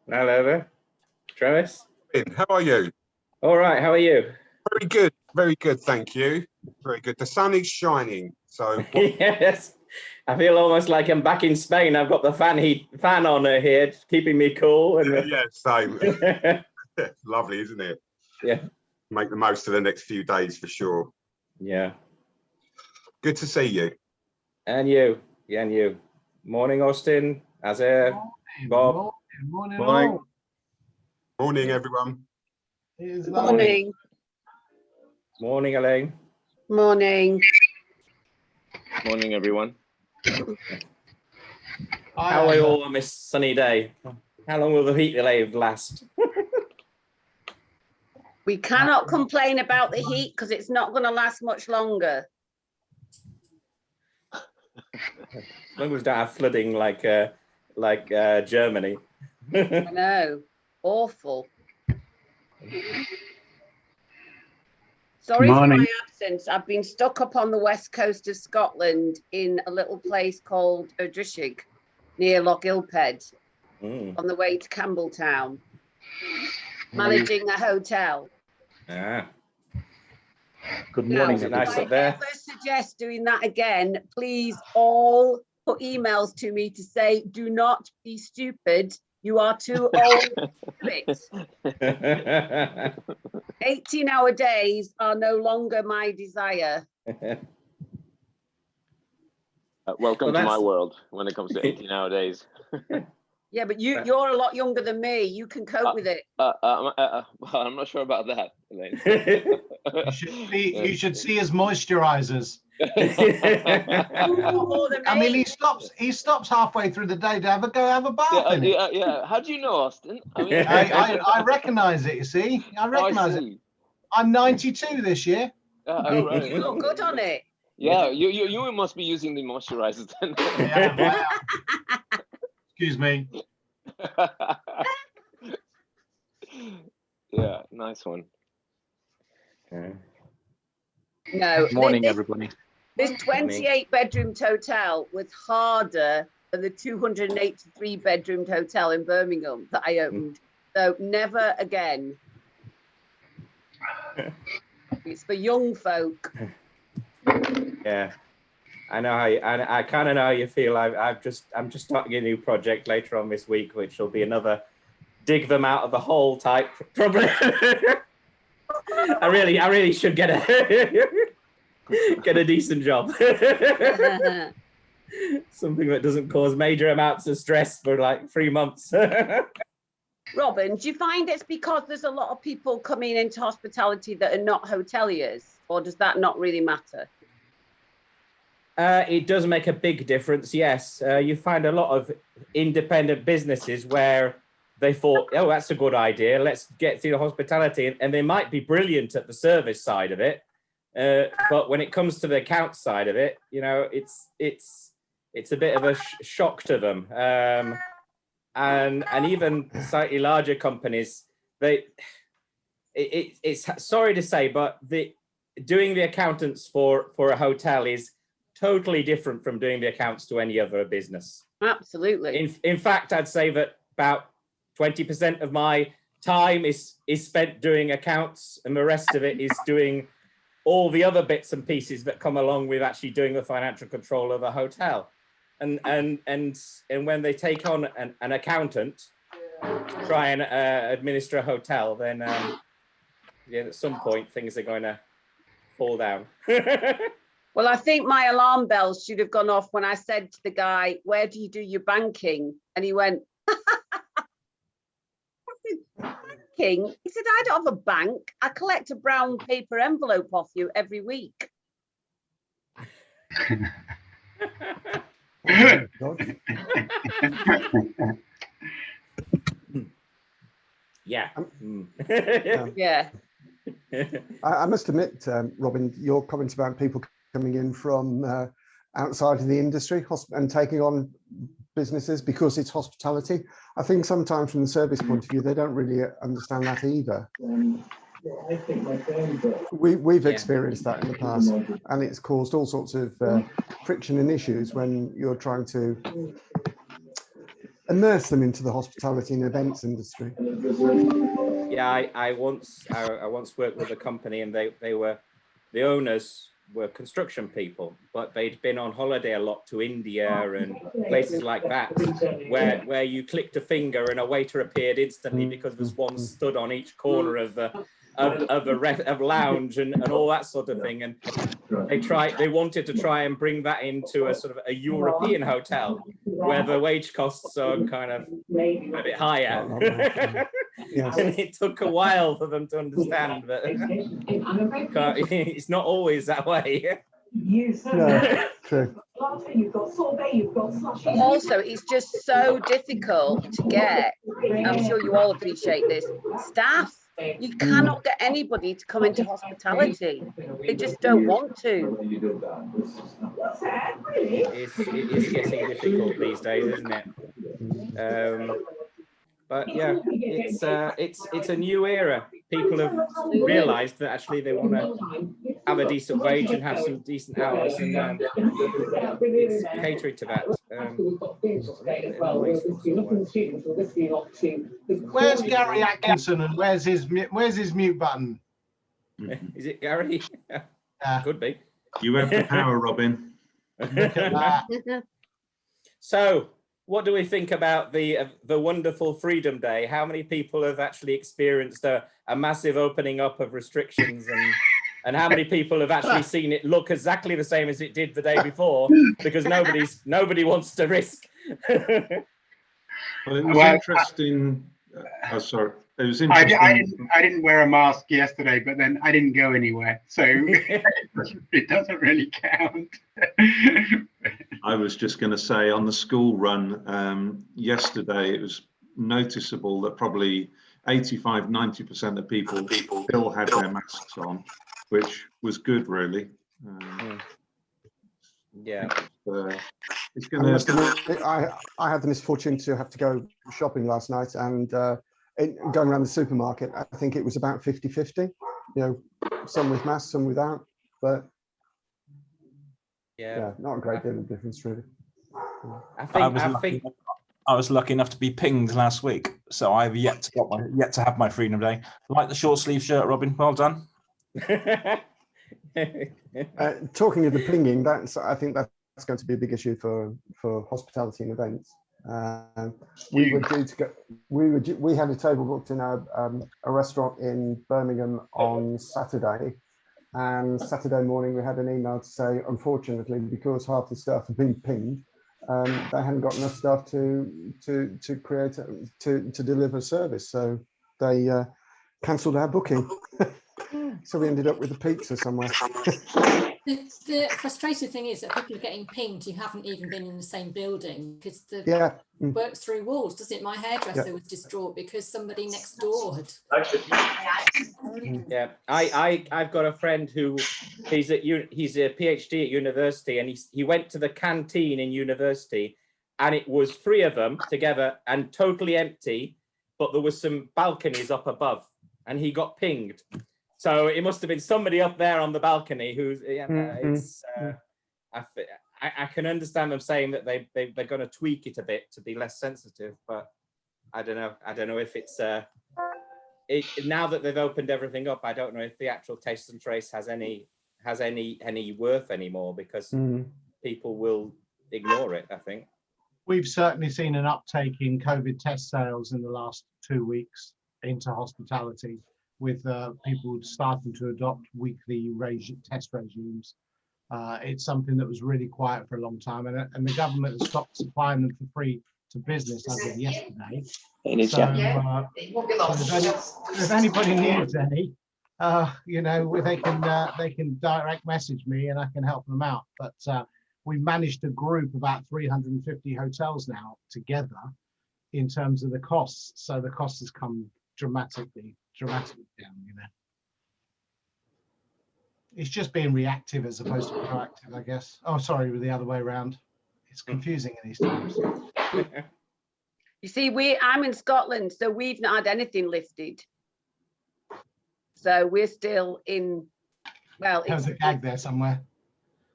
Hello there, Travis. How are you? All right, how are you? Very good, thank you. Very good. The sun is shining, so Yes, I feel almost like I'm back in Spain. I've got the fan on here, keeping me cool. And yeah, same. Lovely, isn't it? Yeah. Make the most of the next few days for sure. Yeah. Good to see you. And you. Yeah, and you. Morning, Austin. Azir, Bob. Morning. Morning, everyone. Morning. Morning, Elaine. Morning. Morning, everyone. How are you all on this sunny day? How long will the heat wave last? We cannot complain about the heat because it's not going to last much longer. As long as we don't have flooding like Germany. I know. Awful. Sorry for my absence. I've been stuck up on the west coast of Scotland in a little place called Erdrishig near Loch Ilped on the way to Campbelltown, managing a hotel. Ah. Good morning. Is it nice up If I there? ever suggest doing that again, please all put emails to me to say, do not be stupid. You are too old to do it. 18-hour days are no longer my desire. Welcome to my world when it comes to 18-hour days. Yeah, but you're a lot younger than me. You can cope with it. I'm not sure about that, Elaine. You should see his moisturizers. I mean, he stops halfway through the day to have a bath in it. Yeah. How do you know, Austin? I mean, I recognize it. You see, I recognize it. I'm 92 this year. Right. You look good on it. Yeah, you must be using the moisturizers then. Yeah, excuse me. Yeah, nice one. No. Morning, everybody. This 28-bedroomed hotel was harder than the 283-bedroomed hotel in Birmingham that I opened. So never again. It's for young folk. Yeah, I know how I kind of know how you feel. I'm just starting a new project later on this week, which will be another dig them out of the hole type problem. I really should get a decent job. Something that doesn't cause major amounts of stress for like 3 months. Robin, do you find it's because there's a lot of people coming into hospitality that are not hoteliers, or does that not really matter? It does make a big difference, yes. You find a lot of independent businesses where they thought, oh, that's a good idea. Let's get through the hospitality. And they might be brilliant at the service side of it. But when it comes to the account side of it, you know, it's a bit of a shock to them. And even slightly larger companies, it's sorry to say, but doing the accountants for a hotel is totally different from doing the accounts to any other business. Absolutely. In fact, I'd say that about 20% of my time is spent doing accounts, and the rest of it is doing all the other bits and pieces that come along with actually doing the financial control of a hotel. And when they take on an accountant to try and administer a hotel, then at some point things are going to fall down. Well, I think my alarm bells should have gone off when I said to the guy, where do you do your banking? And he went, banking? He said, I don't have a bank. I collect a brown paper envelope off you every week. Yeah. Yeah. I must admit, Robin, your comments about people coming in from outside of the industry and taking on businesses because it's hospitality. I think sometimes from the service point of view, they don't really understand that either. We've experienced that in the past, and it's caused all sorts of friction and issues when you're trying to immerse them into the hospitality and events industry. Yeah, I once worked with a company, and the owners were construction people, but they'd been on holiday a lot to India and places like that, where you clicked a finger and a waiter appeared instantly because there's one stood on each corner of the lounge and all that sort of thing. And they wanted to try and bring that into a sort of a European hotel where the wage costs are kind of a bit higher. Yes. And it took a while for them to understand that it's not always that way. No, true. Also, it's just so difficult to get, I'm sure you all appreciate this, staff. You cannot get anybody to come into hospitality. They just don't want to. It is getting difficult these days, isn't it? But yeah, it's a new era. People have realised that actually they want to have a decent wage and have some decent hours, and it's catering to that. Where's Gary Atkinson and where's his mute button? Is it Gary? Could be. You have the power, Robin. Look at that. So, what do we think about the wonderful Freedom Day? How many people have actually experienced a massive opening up of restrictions, and how many people have actually seen it look exactly the same as it did the day before? Because nobody wants to risk. Well, it was interesting. Oh, sorry. It was interesting. I didn't wear a mask yesterday, but then I didn't go anywhere, so it doesn't really count. I was just going to say, on the school run yesterday, it was noticeable that probably 85–90% of people still had their masks on, which was good, really. Yeah. It's going to. I had the misfortune to have to go shopping last night, and going around the supermarket, I think it was about 50-50. You know, some with masks, some without, but yeah, not a great deal of difference, really. I was lucky enough to be pinged last week, so I've yet to have my Freedom Day. Like the short sleeve shirt, Robin. Well done. Talking of the pinging, I think that's going to be a big issue for hospitality and events. We were due to go. We had a table booked in a restaurant in Birmingham on Saturday, and Saturday morning we had an email to say, unfortunately, because half the staff had been pinged, they hadn't got enough staff to deliver service, so they cancelled our booking. So we ended up with a pizza somewhere. The frustrating thing is that people are getting pinged who haven't even been in the same building, because the works through walls, doesn't it? My hairdresser was distraught because somebody next door had. Yeah, I've got a friend who he's a PhD at university, and he went to the canteen in university, and it was 3 of them together and totally empty, but there was some balconies up above, and he got pinged. So it must have been somebody up there on the balcony who's. I can understand them saying that they're going to tweak it a bit to be less sensitive, but I don't know. I don't know if it's now that they've opened everything up. I don't know if the actual test and trace has any worth anymore, because people will ignore it, I think. We've certainly seen an uptake in COVID test sales in the last 2 weeks into hospitality, with people starting to adopt weekly test regimes. It's something that was really quiet for a long time, and the government has stopped supplying them for free to business as of yesterday. So if anybody needs any, they can direct message me and I can help them out. But we've managed to group about 350 hotels now together in terms of the costs. So the cost has come dramatically down, It's just being reactive as opposed to proactive, I guess. Oh, sorry, the other way around. It's confusing in these times. You see, I'm in Scotland, so we've not had anything lifted. So we're still in, There's a gag there somewhere.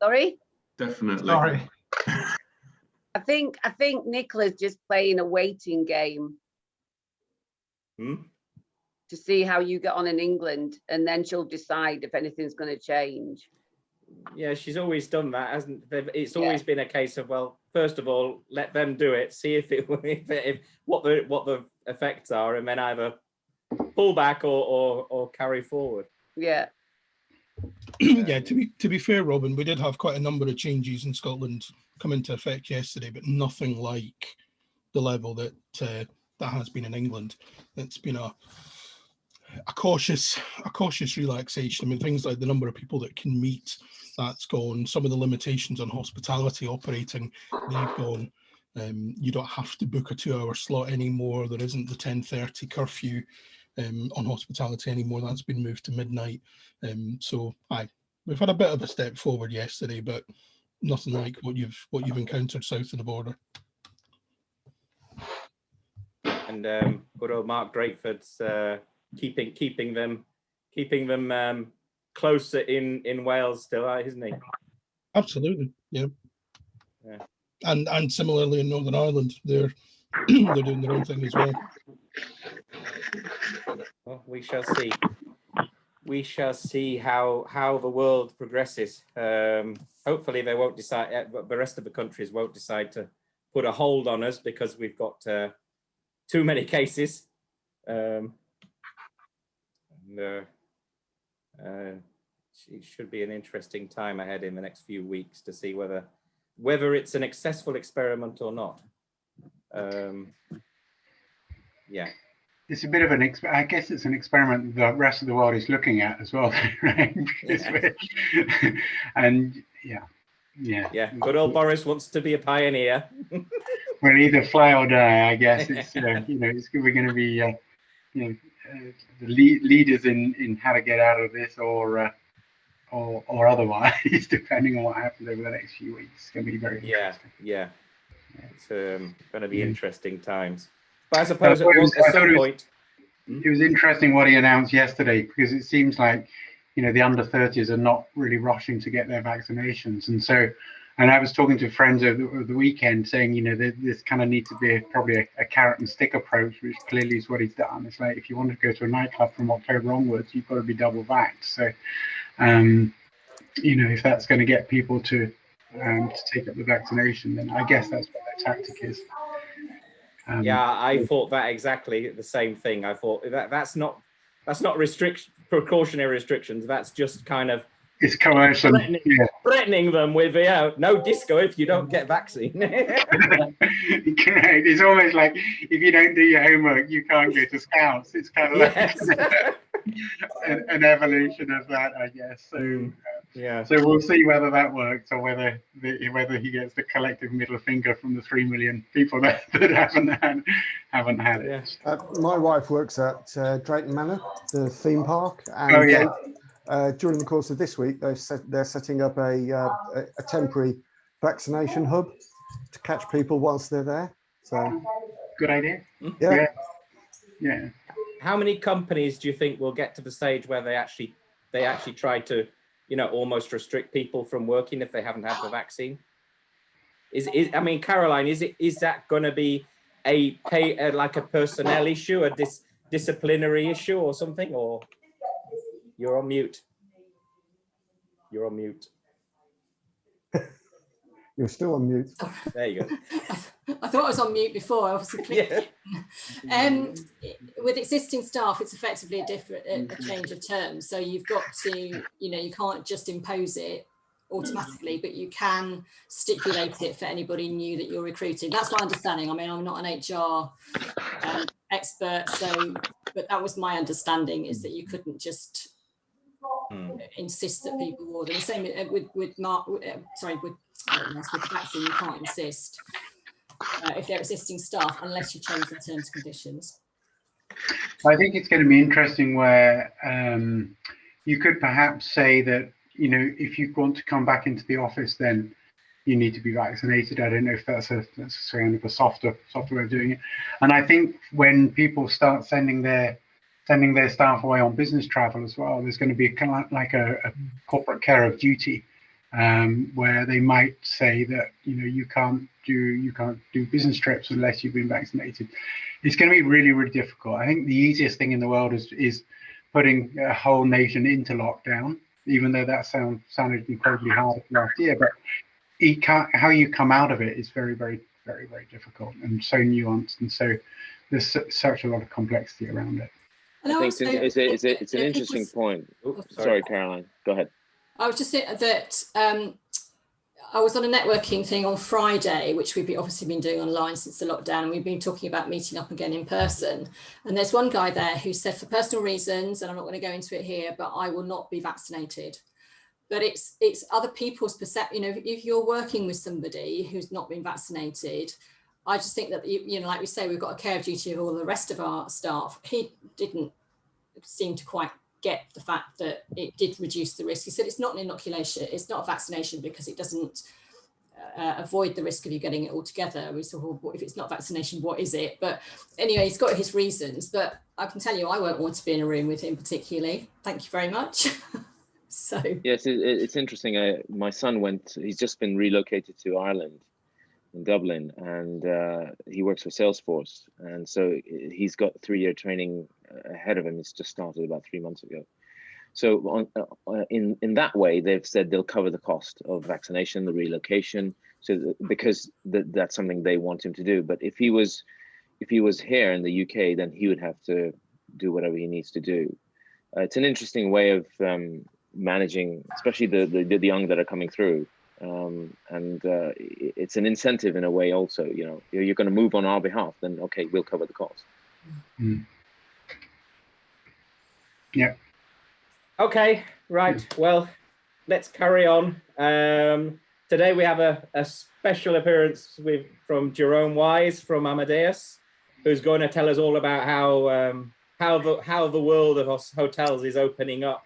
Sorry? Definitely. Sorry. I think Nicola's just playing a waiting game to see how you get on in England, and then she'll decide if anything's going to change. Yeah, she's always done that, hasn't it? It's always been a case of, well, first of all, let them do it, see if what the effects are, and then either pull back or carry forward. Yeah. Yeah, to be fair, Robin, we did have quite a number of changes in Scotland come into effect yesterday, but nothing like the level that that has been in England. It's been a cautious relaxation. I mean, things like the number of people that can meet, that's gone. Some of the limitations on hospitality operating, they've gone. You don't have to book a 2-hour slot anymore. There isn't the 10:30 curfew on hospitality anymore. That's been moved to midnight. So we've had a bit of a step forward yesterday, but nothing like what you've encountered south of the border. And good old Mark Drakeford's keeping them closer in Wales still, isn't he? Absolutely, yeah. And similarly in Northern Ireland, they're doing their own thing as well. Well, we shall see. We shall see how the world progresses. Hopefully they won't decide, the rest of the countries won't decide to put a hold on us because we've got too many cases. It should be an interesting time ahead in the next few weeks to see whether it's an successful experiment or not. Yeah. It's a bit of I guess it's an experiment the rest of the world is looking at as well, right? And yeah. Good old Boris wants to be a pioneer. We'll either fly or die, I guess. It's we're going to be the leaders in how to get out of this, or otherwise, depending on what happens over the next few weeks. It's going to be very interesting. Yeah. It's going to be interesting times. But I suppose at some point. It was interesting what he announced yesterday, because it seems like, the under 30s are not really rushing to get their vaccinations. And I was talking to friends over the weekend saying, this kind of needs to be probably a carrot and stick approach, which clearly is what he's done. It's like, if you want to go to a nightclub from October onwards, you've got to be double vaxxed. So, if that's going to get people to take up the vaccination, then I guess that's what their tactic is. I thought that exactly the same thing. I thought that's not precautionary restrictions. That's just kind of it's coercion, threatening them with no disco if you don't get vaccine. Correct. It's almost like if you don't do your homework, you can't go to Scouts. It's kind of like an evolution of that, I guess. So so we'll see whether that works, or whether he gets the collective middle finger from the 3 million people that haven't had it. My wife works at Drayton Manor, the theme park, and during the course of this week, they're setting up a temporary vaccination hub to catch people whilst they're there. So good idea. Yeah. How many companies do you think will get to the stage where they actually try to almost restrict people from working if they haven't had the vaccine? Caroline, is that going to be like a personnel issue, a disciplinary issue or something? Or you're on mute. You're still on mute. There you go. I thought I was on mute before. I obviously with existing staff, it's effectively a change of terms. So you've got to, you can't just impose it automatically, but you can stipulate it for anybody new that you're recruiting. That's my understanding. I mean, I'm not an HR expert, but that was my understanding, is that you couldn't just insist that people wore them. The same with vaccine, you can't insist if they're existing staff unless you change the terms and conditions. I think it's going to be interesting where you could perhaps say that, if you want to come back into the office, then you need to be vaccinated. I don't know if that's kind of a softer way of doing it. And I think when people start sending their staff away on business travel as well, there's going to be kind of like a corporate care of duty where they might say that you can't do business trips unless you've been vaccinated. It's going to be really, really difficult. I think the easiest thing in the world is putting a whole nation into lockdown, even though that sounded incredibly hard last year. But how you come out of it is very, very, very, very difficult and so nuanced, and so there's such a lot of complexity around it. I think it's an interesting point. Sorry, Caroline, go ahead. I was just saying that I was on a networking thing on Friday, which we've obviously been doing online since the lockdown, and we've been talking about meeting up again in person. And there's one guy there who said, for personal reasons, and I'm not going to go into it here, but I will not be vaccinated. But it's other people's perception. If you're working with somebody who's not been vaccinated, I just think that, like we say, we've got a care duty of all the rest of our staff. He didn't seem to quite get the fact that it did reduce the risk. He said it's not an inoculation, it's not a vaccination because it doesn't avoid the risk of you getting it altogether. We said, well, if it's not vaccination, what is it? But anyway, he's got his reasons. But I can tell you, I won't want to be in a room with him particularly. Thank you very much. So yes, it's interesting. My son he's just been relocated to Ireland, in Dublin, and he works for Salesforce, and so he's got 3-year training ahead of him. It's just started about 3 months ago. So in that way, they've said they'll cover the cost of vaccination, the relocation, because that's something they want him to do. But if he was here in the UK, then he would have to do whatever he needs to do. It's an interesting way of managing, especially the young that are coming through. And it's an incentive in a way also, you're going to move on our behalf, then okay, we'll cover the cost. Yeah. Okay, right. Well, let's carry on. Today we have a special appearance from Jerome Wise from Amadeus, who's going to tell us all about how the world of hotels is opening up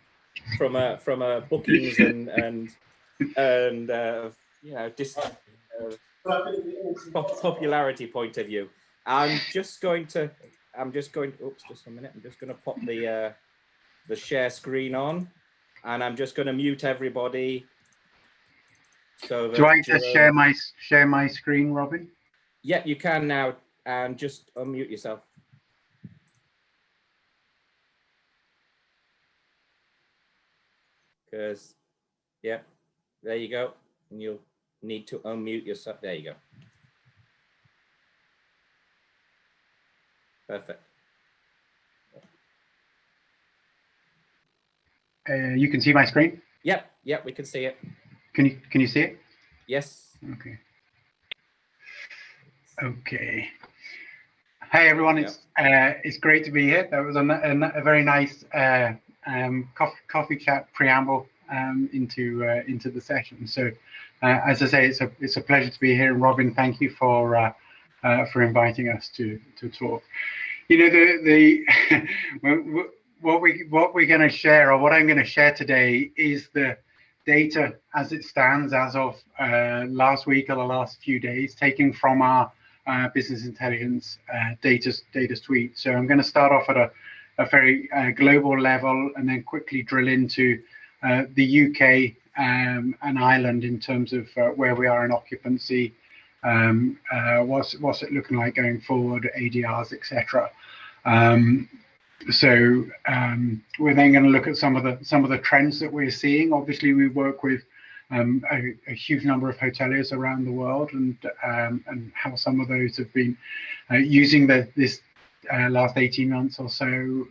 from a bookings and popularity point of view. I'm just going to oops, just a minute. I'm just going to pop the share screen on, and I'm just going to mute everybody. So that, do I just share my screen, Robin? Yeah, you can now, and just unmute yourself. Because, yeah, there you go. And you'll need to unmute yourself. There you go. Perfect. You can see my screen? Yep, we can see it. Can you see it? Yes. Okay. Hey everyone, it's great to be here. That was a very nice coffee chat preamble into the session. So as I say, it's a pleasure to be here. And Robin, thank you for inviting us to talk. What we're going to share, or what I'm going to share today, is the data as it stands as of last week or the last few days, taken from our business intelligence data suite. So I'm going to start off at a very global level, and then quickly drill into the UK and Ireland in terms of where we are in occupancy, what's it looking like going forward, ADRs, etc. So we're then going to look at some of the trends that we're seeing. Obviously, we work with a huge number of hoteliers around the world, and how some of those have been using this last 18 months or so,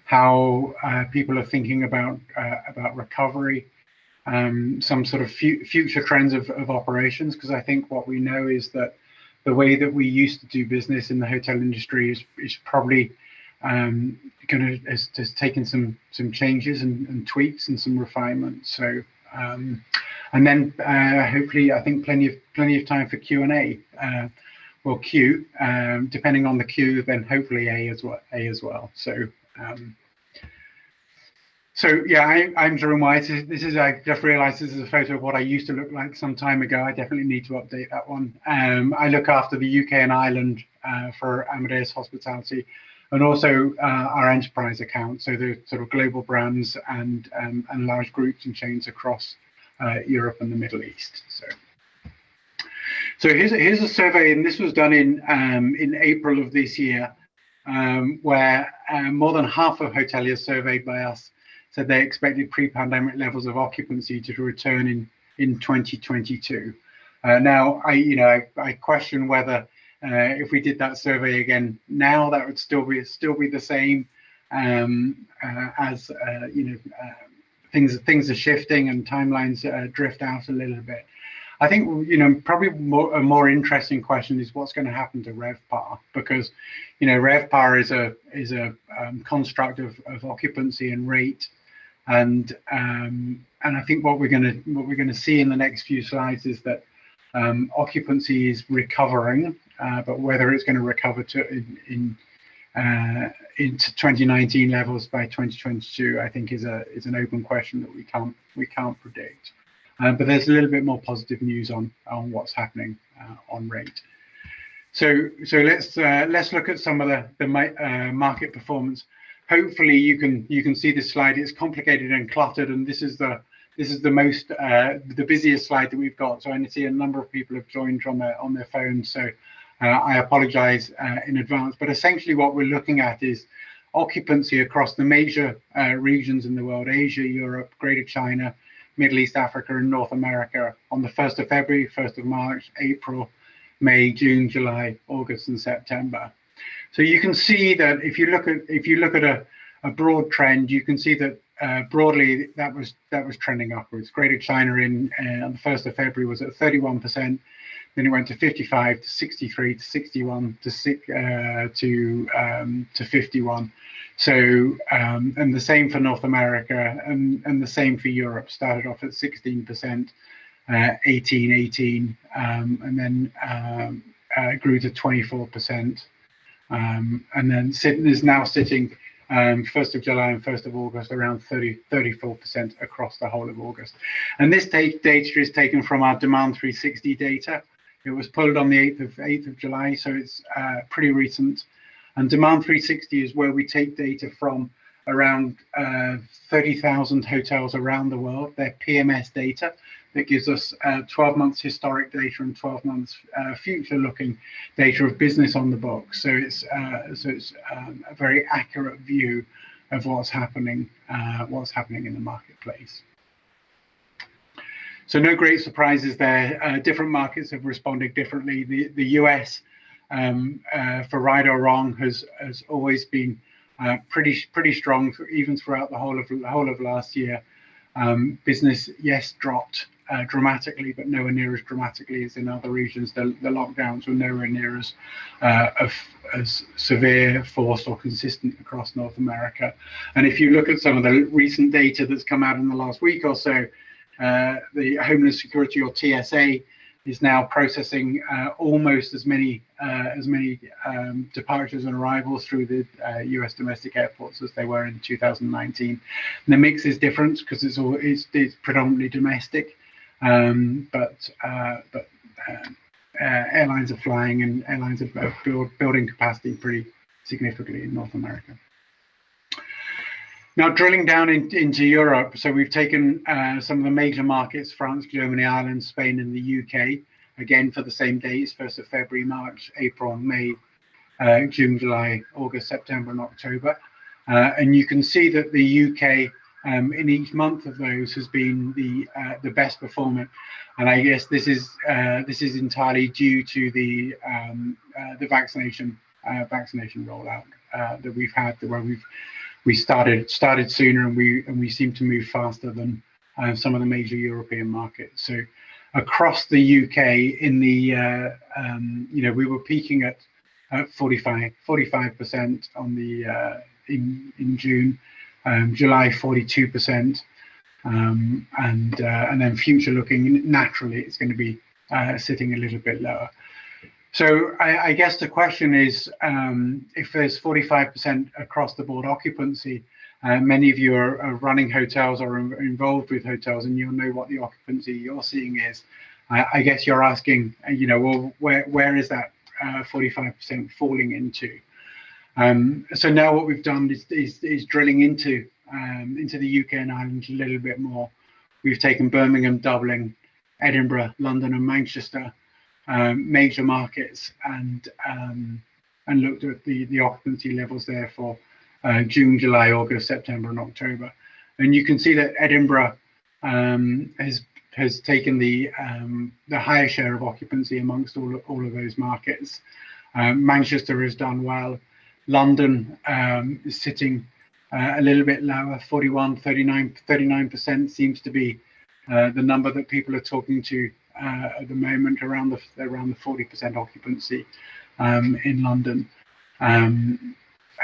how people are thinking about recovery, some sort of future trends of operations, because I think what we know is that the way that we used to do business in the hotel industry is probably has taken some changes and tweaks and some refinements. So and then hopefully, I think plenty of time for Q&A. Well, Q, depending on the Q, then hopefully A as well. So yeah, I'm Jerome Wise. I just realized this is a photo of what I used to look like some time ago. I definitely need to update that one. I look after the UK and Ireland for Amadeus Hospitality, and also our enterprise account. So the sort of global brands and large groups and chains across Europe and the Middle East. So here's a survey, and this was done in April of this year, where more than half of hoteliers surveyed by us said they expected pre-pandemic levels of occupancy to return in 2022. Now, I question whether if we did that survey again now, that would still be the same, as things are shifting and timelines drift out a little bit. I think probably a more interesting question is what's going to happen to RevPAR, because RevPAR is a construct of occupancy and rate, and I think what we're going to see in the next few slides is that occupancy is recovering, but whether it's going to recover into 2019 levels by 2022, I think is an open question that we can't predict. But there's a little bit more positive news on what's happening on rate. So let's look at some of the market performance. Hopefully you can see this slide. It's complicated and cluttered, and this is the busiest slide that we've got. So I see a number of people have joined on their phones. So I apologize in advance. But essentially what we're looking at is occupancy across the major regions in the world: Asia, Europe, Greater China, Middle East, Africa, and North America on the 1st of February, 1st of March, April, May, June, July, August, and September. So you can see that if you look at a broad trend, you can see that broadly that was trending upwards. Greater China on the 1st of February was at 31%. Then it went to 55, to 63, to 61, to 51. So and the same for North America, and the same for Europe. Started off at 16%, 18, and then grew to 24%, and then is now sitting 1st of July and 1st of August around 34% across the whole of August. And this data is taken from our Demand 360 data. It was pulled on the 8th of July, so it's pretty recent. And Demand 360 is where we take data from around 30,000 hotels around the world. They're PMS data that gives us 12 months historic data and 12 months future-looking data of business on the books. So it's a very accurate view of what's happening in the marketplace. So no great surprises there. Different markets have responded differently. The US, for right or wrong, has always been pretty strong, even throughout the whole of last year. Business, yes, dropped dramatically, but nowhere near as dramatically as in other regions. The lockdowns were nowhere near as severe, forced, or consistent across North America. And if you look at some of the recent data that's come out in the last week or so, the Homeland Security, or TSA, is now processing almost as many departures and arrivals through the US domestic airports as they were in 2019. And the mix is different because it's predominantly domestic, but airlines are flying, and airlines are building capacity pretty significantly in North America. Now, drilling down into Europe, so we've taken some of the major markets: France, Germany, Ireland, Spain, and the UK, again for the same dates: 1st of February, March, April, May, June, July, August, September, and October. And you can see that the UK in each month of those has been the best performer. And I guess this is entirely due to the vaccination rollout that we've had, where we started sooner, and we seem to move faster than some of the major European markets. So across the UK, in the we were peaking at 45% on the in June, July 42%, and then future looking, naturally it's going to be sitting a little bit lower. So I guess the question is, if there's 45% across the board occupancy, many of you are running hotels or are involved with hotels, and you'll know what the occupancy you're seeing is. I guess you're asking, well, where is that 45% falling into? So now what we've done is drilling into the UK and Ireland a little bit more. we've taken Birmingham, Dublin, Edinburgh, London, and Manchester, major markets, and looked at the occupancy levels there for June, July, August, September, and October. And you can see that Edinburgh has taken the higher share of occupancy amongst all of those markets. Manchester has done well. London is sitting a little bit lower, 39% seems to be the number that people are talking to at the moment, around the 40% occupancy in London. And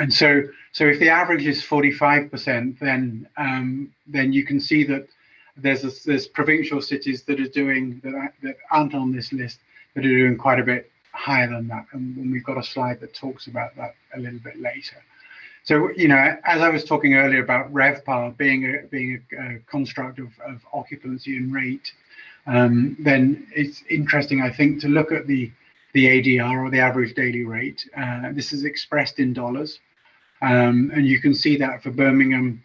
so if the average is 45%, then you can see that there's provincial cities that are doing that aren't on this list that are doing quite a bit higher than that, and we've got a slide that talks about that a little bit later. So, you know, as I was talking earlier about RevPAR being a construct of occupancy and rate, then it's interesting, I think, to look at the ADR, or the average daily rate. This is expressed in dollars, and you can see that for Birmingham,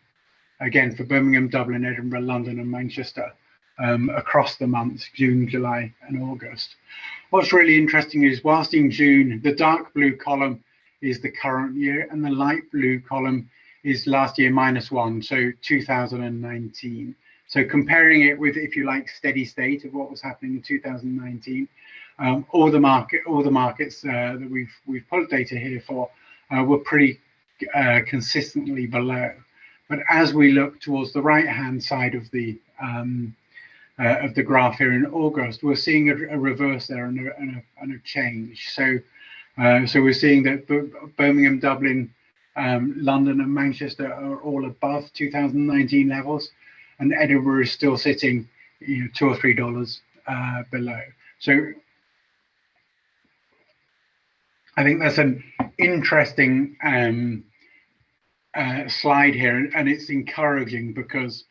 again, for Birmingham, Dublin, Edinburgh, London, and Manchester, across the months, June, July, and August. What's really interesting is, whilst in June, the dark blue column is the current year, and the light blue column is last year -1, so 2019. So comparing it with, if you like, steady state of what was happening in 2019, all the markets that we've pulled data here for were pretty consistently below. But as we look towards the right-hand side of the graph here in August, we're seeing a reverse there and a change. So we're seeing that Birmingham, Dublin, London, and Manchester are all above 2019 levels, and Edinburgh is still sitting, you know, $2 or $3 below. So I think that's an interesting slide here, and it's encouraging because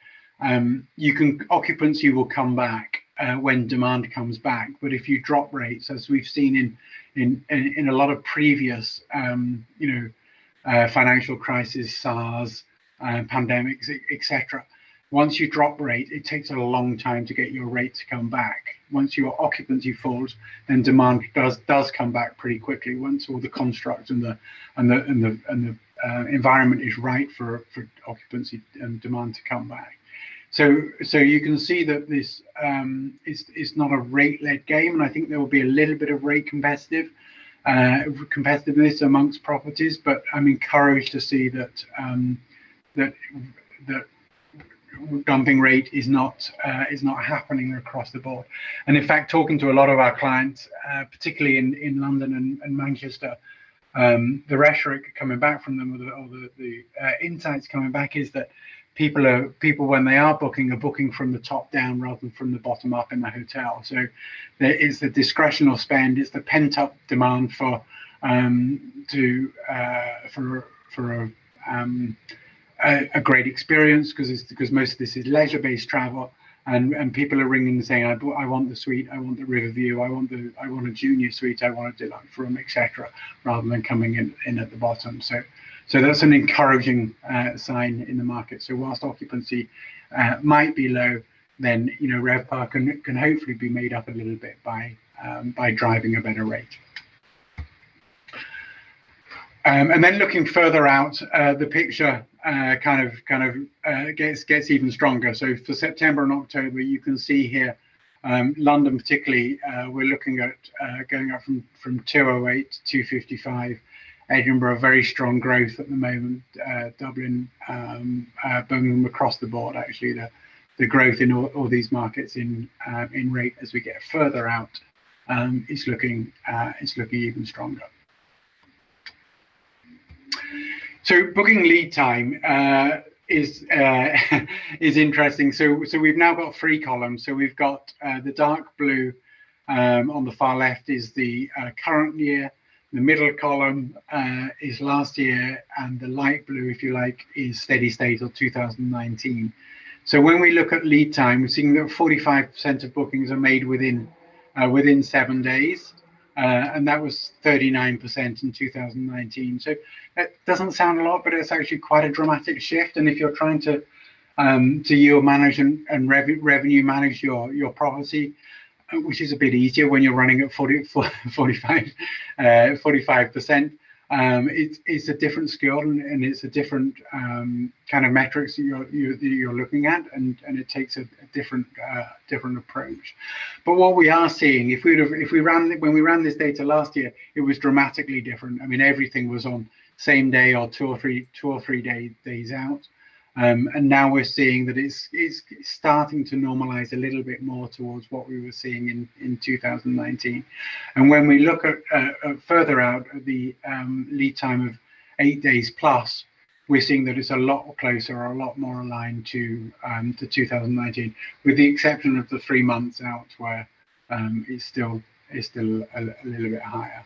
occupancy will come back when demand comes back. But if you drop rates, as we've seen in a lot of previous financial crises, SARS, pandemics, etc., once you drop rate, it takes a long time to get your rate to come back. Once your occupancy falls, then demand does come back pretty quickly. Once all the construct and the environment is right for occupancy and demand to come back. So you can see that this is not a rate-led game, and I think there will be a little bit of rate competitiveness amongst properties. But I'm encouraged to see that that dumping rate is not happening across the board. And in fact, talking to a lot of our clients, particularly in London and Manchester, the rhetoric coming back from them, or the insights coming back, is that people when they are booking from the top down rather than from the bottom up in the hotel. So there is the discretional spend, it's the pent up demand for a great experience, because most of this is leisure based travel, and people are ringing and saying, I want the suite, I want the river view, I want a junior suite, I want a deluxe room, etc., rather than coming in at the bottom. So that's an encouraging sign in the market. So whilst occupancy might be low, then RevPAR can hopefully be made up a little bit by driving a better rate. And then looking further out, the picture kind of gets even stronger. So for September and October, you can see here, London particularly, we're looking at going up from 208 to 255. Edinburgh, very strong growth at the moment. Dublin, Birmingham, across the board, actually, the growth in all these markets in rate as we get further out is looking even stronger. So booking lead time is interesting. So we've now got 3 columns. So we've got the dark blue on the far left is the current year. The middle column is last year, and the light blue, if you like, is steady state or 2019. So when we look at lead time, we're seeing that 45% of bookings are made within 7 days, and that was 39% in 2019. So that doesn't sound a lot, but it's actually quite a dramatic shift. And if you're trying to to yield manage and revenue manage your property, which is a bit easier when you're running at 45%. It's a different skill, and it's a different kind of metrics that you're looking at, and it takes a different approach. But what we are seeing, when we ran this data last year, it was dramatically different. I mean, everything was on same day or two or three days out. And now we're seeing that it's starting to normalize a little bit more towards what we were seeing in 2019. And when we look at further out at the lead time of 8 days plus, we're seeing that it's a lot closer, or a lot more aligned to 2019, with the exception of the 3 months out where it's still a little bit higher.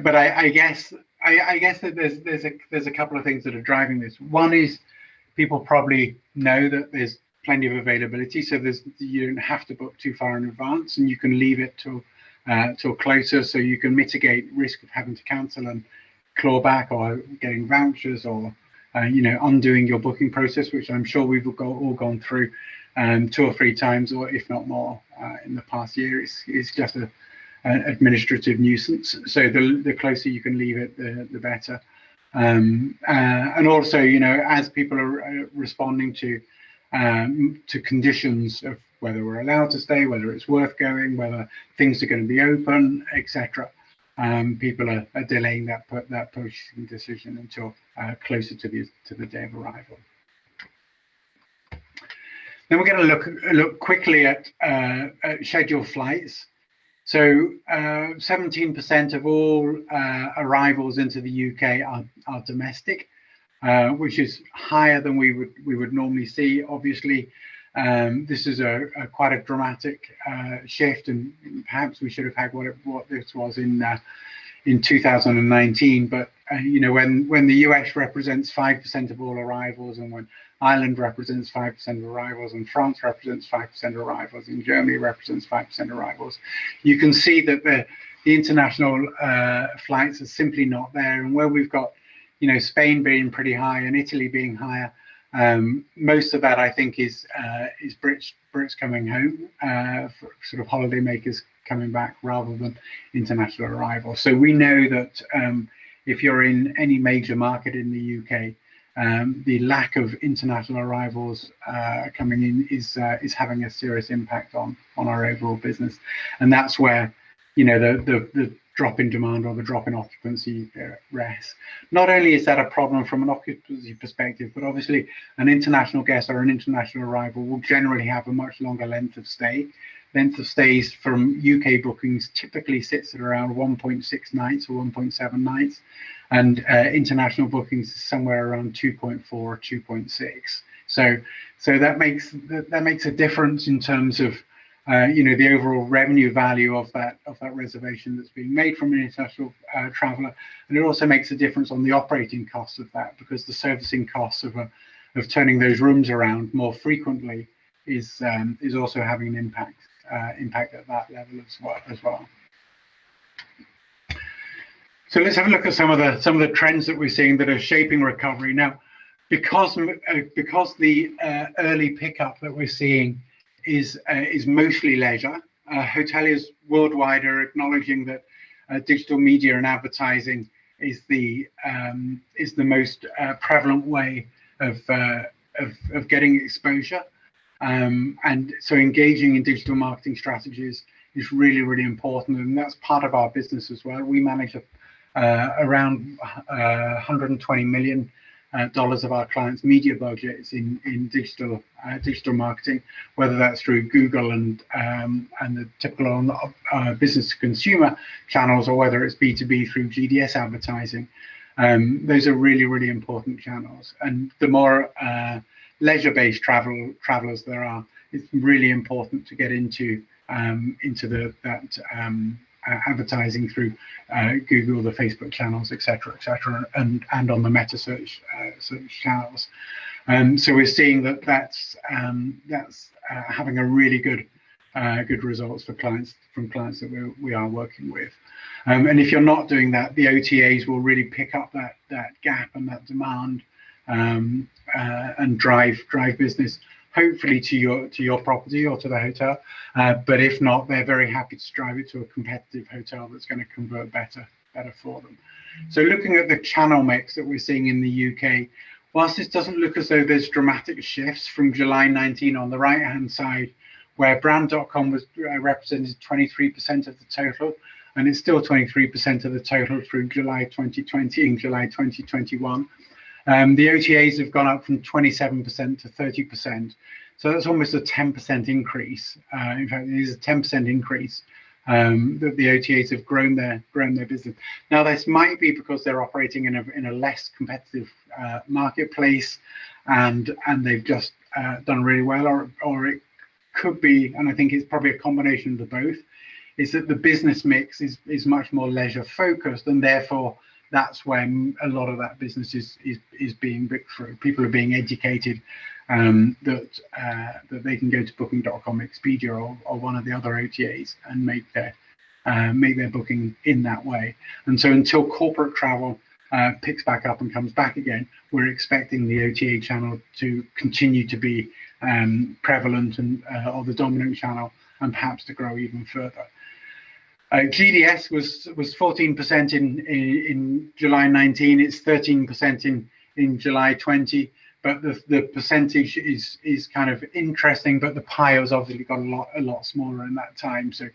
But I guess that there's a couple of things that are driving this. One is people probably know that there's plenty of availability, so you don't have to book too far in advance, and you can leave it till closer, so you can mitigate risk of having to cancel and claw back, or getting vouchers, or undoing your booking process, which I'm sure we've all gone through 2 or 3 times, or if not more, in the past year. It's just an administrative nuisance. So the closer you can leave it, the better. And also, as people are responding to conditions of whether we're allowed to stay, whether it's worth going, whether things are going to be open, etc., people are delaying that purchasing decision until closer to the day of arrival. Then we're going to look quickly at scheduled flights. So 17% of all arrivals into the UK are domestic, which is higher than we would normally see. Obviously, this is quite a dramatic shift, and perhaps we should have had what this was in 2019. But when the US represents 5% of all arrivals, and when Ireland represents 5% of arrivals, and France represents 5% of arrivals, and Germany represents 5% of arrivals, you can see that the international flights are simply not there. And where we've got, Spain being pretty high and Italy being higher, most of that, I think, is Brits coming home, for sort of holiday makers coming back, rather than international arrivals. So we know that if you're in any major market in the UK, the lack of international arrivals coming in is having a serious impact on our overall business, and that's where the drop in demand or the drop in occupancy rests. Not only is that a problem from an occupancy perspective, but obviously an international guest or an international arrival will generally have a much longer length of stay. Length of stays from UK bookings typically sits at around 1.6 nights or 1.7 nights. And international bookings is somewhere around 2.4 or 2.6. So that makes a difference in terms of the overall revenue value of that reservation that's being made from an international traveller, and it also makes a difference on the operating costs of that, because the servicing costs of turning those rooms around more frequently is also having an impact at that level as well. So let's have a look at some of the trends that we're seeing that are shaping recovery now. Because the early pickup that we're seeing is mostly leisure, hoteliers worldwide are acknowledging that digital media and advertising is the most prevalent way of getting exposure, and so engaging in digital marketing strategies is really, really important, and that's part of our business as well. We manage around $120 million of our clients' media budgets in digital marketing, whether that's through Google and the typical business to consumer channels, or whether it's B2B through GDS advertising. Those are really, really important channels, and the more leisure-based travelers there are, it's really important to get into advertising through Google, the Facebook channels, etc., and on the meta search channels. So we're seeing that's having a really good results for clients that we are working with. And if you're not doing that, the OTAs will really pick up that gap and that demand and drive business, hopefully to your property or to the hotel. But if not, they're very happy to drive it to a competitive hotel that's going to convert better for them. So looking at the channel mix that we're seeing in the UK, whilst this doesn't look as though there's dramatic shifts from July 19 on the right hand side, where brand.com was represented 23% of the total, and it's still 23% of the total through July 2020 and July 2021. The OTAs have gone up from 27% to 30%. So that's almost a 10% increase. In fact, it is a 10% increase that the OTAs have grown their business. Now, this might be because they're operating in a less competitive marketplace, and they've just done really well, or it could be, and I think it's probably a combination of the both, is that the business mix is much more leisure focused, and therefore that's when a lot of that business is being bricked through. People are being educated that they can go to Booking.com, Expedia, or one of the other OTAs and make their booking in that way. And so until corporate travel picks back up and comes back again, we're expecting the OTA channel to continue to be prevalent and or the dominant channel, and perhaps to grow even further. GDS was 14% in July 19. It's 13% in July 20. But the percentage is kind of interesting. But the pie has obviously got a lot smaller in that time. So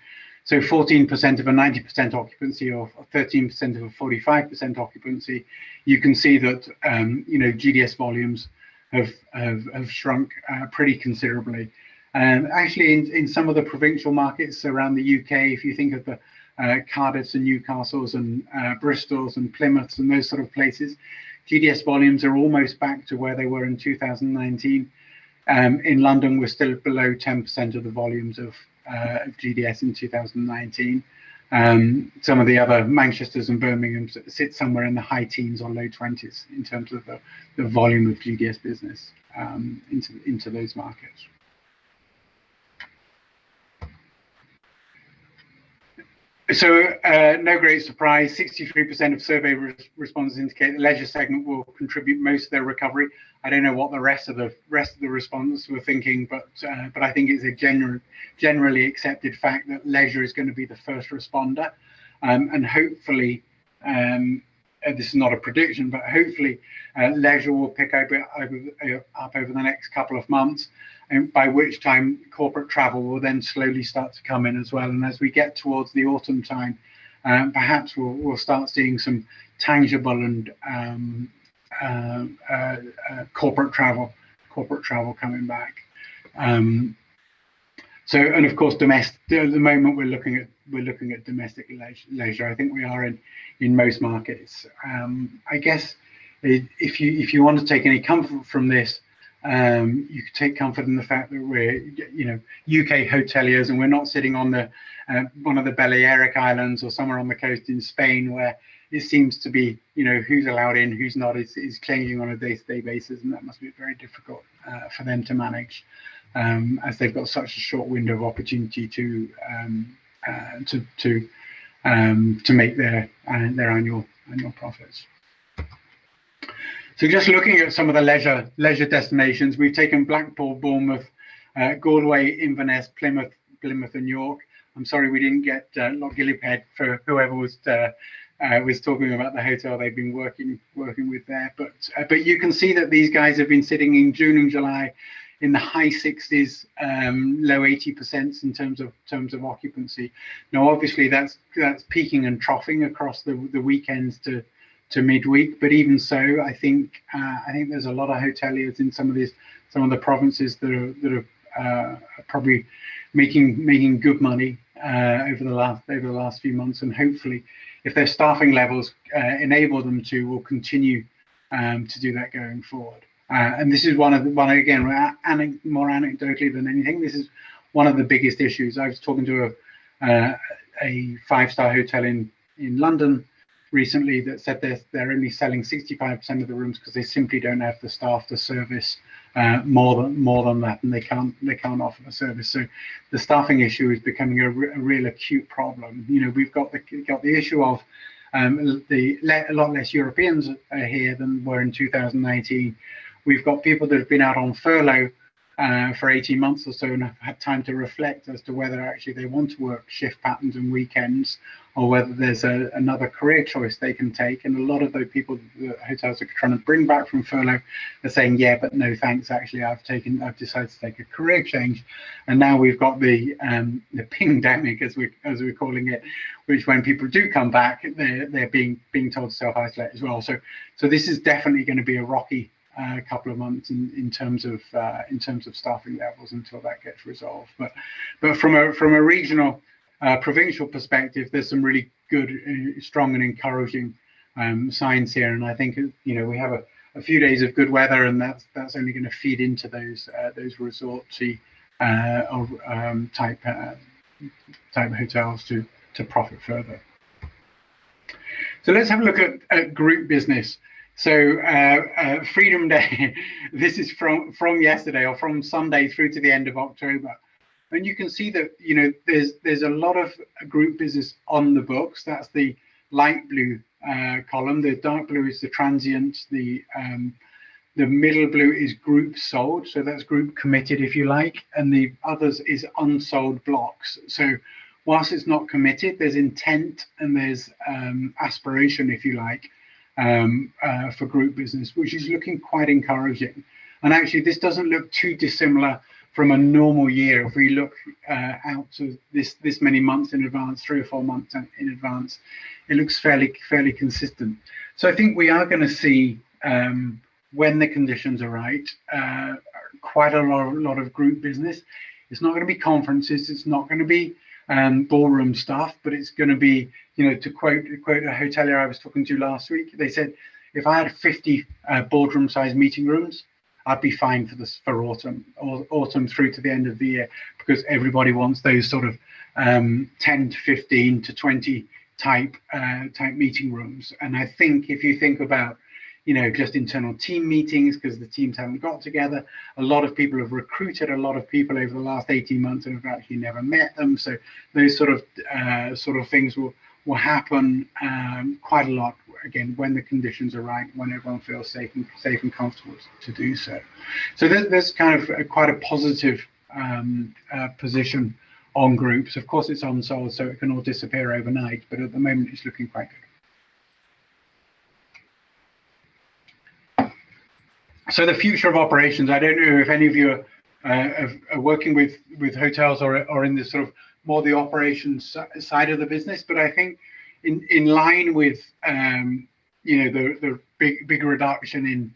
14% of a 90% occupancy, or 13% of a 45% occupancy. You can see that GDS volumes have shrunk pretty considerably. Actually, in some of the provincial markets around the UK, if you think of the Cardiffs and Newcastles and Bristols and Plymouths and those sort of places, GDS volumes are almost back to where they were in 2019. In London, we're still below 10% of the volumes of GDS in 2019. Some of the other Manchesters and Birminghams sit somewhere in the high teens or low 20s in terms of the volume of GDS business into those markets. So no great surprise, 63% of survey respondents indicate the leisure segment will contribute most of their recovery. I don't know what the rest of the respondents were thinking, but I think it's a generally accepted fact that leisure is going to be the first responder, and hopefully, this is not a prediction, but hopefully leisure will pick up over the next couple of months, and by which time corporate travel will then slowly start to come in as well. And as we get towards the autumn time, perhaps we'll start seeing some tangible and corporate travel coming back. So, and of course, at the moment we're looking at domestic leisure. I think we are in most markets. I guess if you want to take any comfort from this, you could take comfort in the fact that we're UK hoteliers, and we're not sitting on the one of the Balearic Islands or somewhere on the coast in Spain, where it seems to be who's allowed in, who's not is changing on a day-to-day basis, and that must be very difficult for them to manage, as they've got such a short window of opportunity to make their annual profits. So just looking at some of the leisure destinations, we've taken Blackpool, Bournemouth, Galway, Inverness, Plymouth, and York. I'm sorry we didn't get Loch Gilphead for whoever was talking about the hotel they've been working with there. But you can see that these guys have been sitting in June and July in the high 60s, low 80% in terms of occupancy. Now, obviously, that's peaking and troughing across the weekends to midweek, but even so, I think there's a lot of hoteliers in some of the provinces that are probably making good money over the last few months, and hopefully, if their staffing levels enable them to, will continue to do that going forward. And this is one again, more anecdotally than anything, this is one of the biggest issues. I was talking to a five-star hotel in London recently that said they're only selling 65% of the rooms because they simply don't have the staff to service more than that, and they can't offer the service. So the staffing issue is becoming a real acute problem. We've got the issue of a lot less Europeans are here than were in 2019. We've got people that have been out on furlough for 18 months or so and have had time to reflect as to whether actually they want to work shift patterns and weekends, or whether there's another career choice they can take. And a lot of those people that hotels are trying to bring back from furlough are saying, yeah, but no thanks, actually I've decided to take a career change. And now we've got the pingdemic, as we're calling it, which when people do come back, they're being told to self-isolate as well. So this is definitely going to be a rocky couple of months in terms of staffing levels until that gets resolved. But from a regional, provincial perspective, there's some really good, strong and encouraging signs here. And I think we have a few days of good weather, and that's only going to feed into those resorty type hotels to profit further. So let's have a look at group business. So Freedom Day, this is from yesterday, or from Sunday through to the end of October. And you can see that, there's a lot of group business on the books. That's the light blue column. The dark blue is the transient. The middle blue is group sold. So that's group committed, if you like. And the others is unsold blocks. So whilst it's not committed, there's intent and there's aspiration, if you like, for group business, which is looking quite encouraging. And actually, this doesn't look too dissimilar from a normal year. If we look out to this many months in advance, 3 or 4 months in advance, it looks fairly consistent. So I think we are going to see, when the conditions are right, quite a lot of group business. It's not going to be conferences. It's not going to be ballroom stuff, but it's going to be, to quote a hotelier I was talking to last week, they said, if I had 50 boardroom sized meeting rooms, I'd be fine for autumn through to the end of the year, because everybody wants those sort of 10 to 15 to 20 type meeting rooms. And I think if you think about, just internal team meetings, because the teams haven't got together, a lot of people have recruited a lot of people over the last 18 months and have actually never met them. So those sort of things will happen quite a lot, again, when the conditions are right, when everyone feels safe and comfortable to do so. So there's kind of quite a positive position on groups. Of course, it's unsold, so it can all disappear overnight, but at the moment it's looking quite good. So the future of operations, I don't know if any of you are working with hotels or in this sort of more the operations side of the business, but I think in line with the big reduction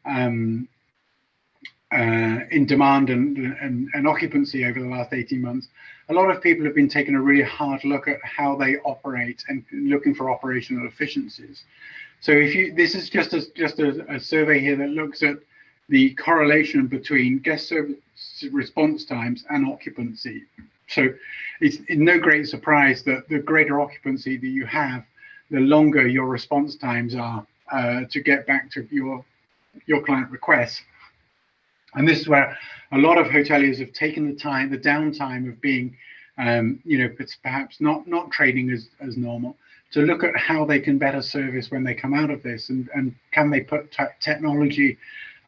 in demand and occupancy over the last 18 months, a lot of people have been taking a really hard look at how they operate and looking for operational efficiencies. So this is just a survey here that looks at the correlation between guest service response times and occupancy. So it's no great surprise that the greater occupancy that you have, the longer your response times are to get back to your client requests. And this is where a lot of hoteliers have taken the downtime of being, perhaps not trading as normal, to look at how they can better service when they come out of this, and can they put technology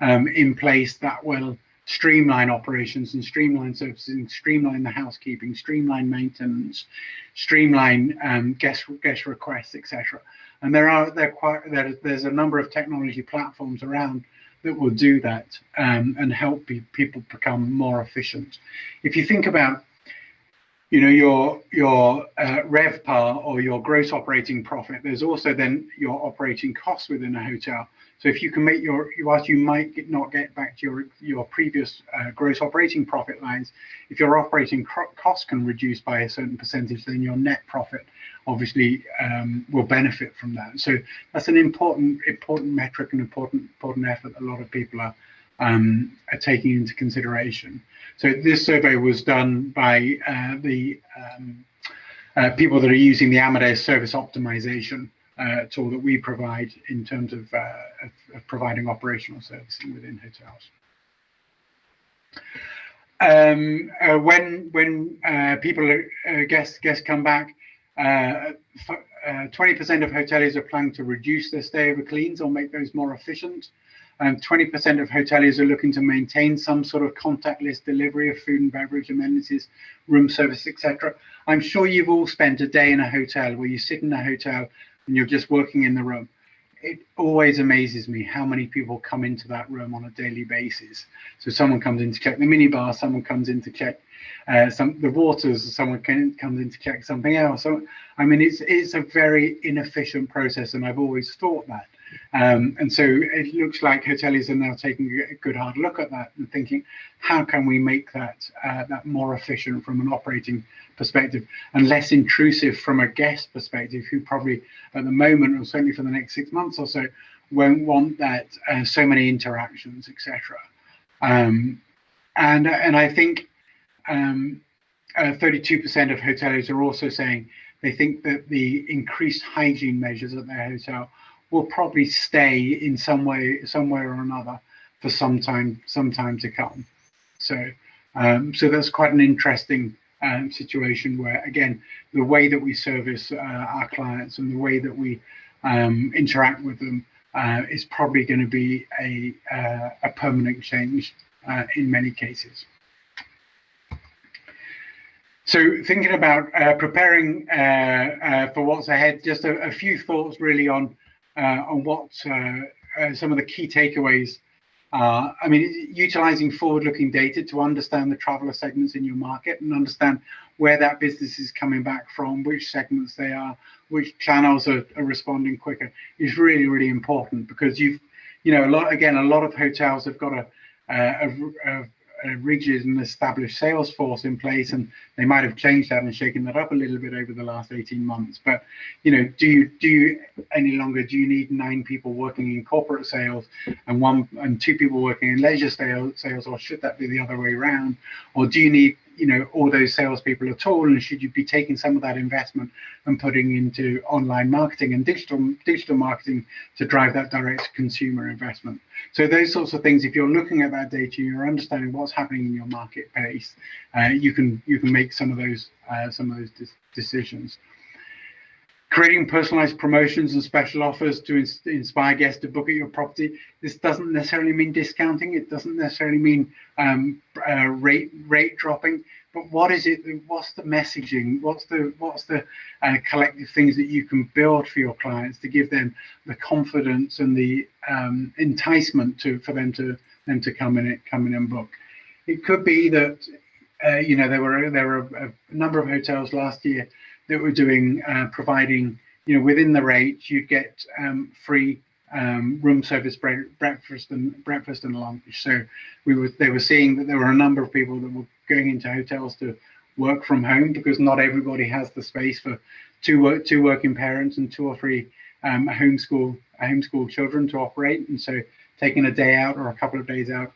in place that will streamline operations and streamline servicing, streamline the housekeeping, streamline maintenance, streamline guest requests, etc. And there's a number of technology platforms around that will do that and help people become more efficient. If you think about your RevPAR, or your gross operating profit, there's also then your operating costs within a hotel. So if you can make whilst you might not get back to your previous gross operating profit lines, if your operating costs can reduce by a certain percentage, then your net profit obviously will benefit from that. So that's an important metric and important effort a lot of people are taking into consideration. So this survey was done by the people that are using the Amadeus service optimization tool that we provide in terms of providing operational servicing within hotels. When people guests come back, 20% of hoteliers are planning to reduce their stay over cleans or make those more efficient. 20% of hoteliers are looking to maintain some sort of contactless delivery of food and beverage, amenities, room service, etc. I'm sure you've all spent a day in a hotel where you sit in a hotel and you're just working in the room. It always amazes me how many people come into that room on a daily basis. So someone comes in to check the minibar, someone comes in to check the waters, someone comes in to check something else. So I mean, it's a very inefficient process, and I've always thought that. And so it looks like hoteliers are now taking a good hard look at that and thinking, how can we make that that more efficient from an operating perspective and less intrusive from a guest perspective, who probably at the moment, or certainly for the next 6 months or so, won't want that so many interactions, etc. And I think 32% of hoteliers are also saying they think that the increased hygiene measures at their hotel will probably stay in some way, somewhere or another, for some time to come. So, so that's quite an interesting situation where, again, the way that we service our clients and the way that we interact with them is probably going to be a permanent change in many cases. So thinking about preparing for what's ahead, just a few thoughts really on what some of the key takeaways are. I mean, utilizing forward-looking data to understand the traveler segments in your market and understand where that business is coming back from, which segments they are, which channels are responding quicker, is really, really important, because a lot of hotels have got a rigid and established sales force in place, and they might have changed that and shaken that up a little bit over the last 18 months. But do you any longer do you need 9 people working in corporate sales and 2 people working in leisure sales, or should that be the other way around? Or do you need all those salespeople at all, and should you be taking some of that investment and putting into online marketing and digital marketing to drive that direct consumer investment? So those sorts of things, if you're looking at that data, you're understanding what's happening in your marketplace, you can make some of those decisions. Creating personalized promotions and special offers to inspire guests to book at your property. This doesn't necessarily mean discounting. It doesn't necessarily mean rate dropping. But what is it? What's the messaging? What's the collective things that you can build for your clients to give them the confidence and the enticement for them to come in and book? It could be that there were a number of hotels last year that were doing providing, within the rate you'd get free room service, breakfast and lunch. So they were seeing that there were a number of people that were going into hotels to work from home, because not everybody has the space for two working parents and 2 or 3 homeschool children to operate. And so taking a day out or a couple of days out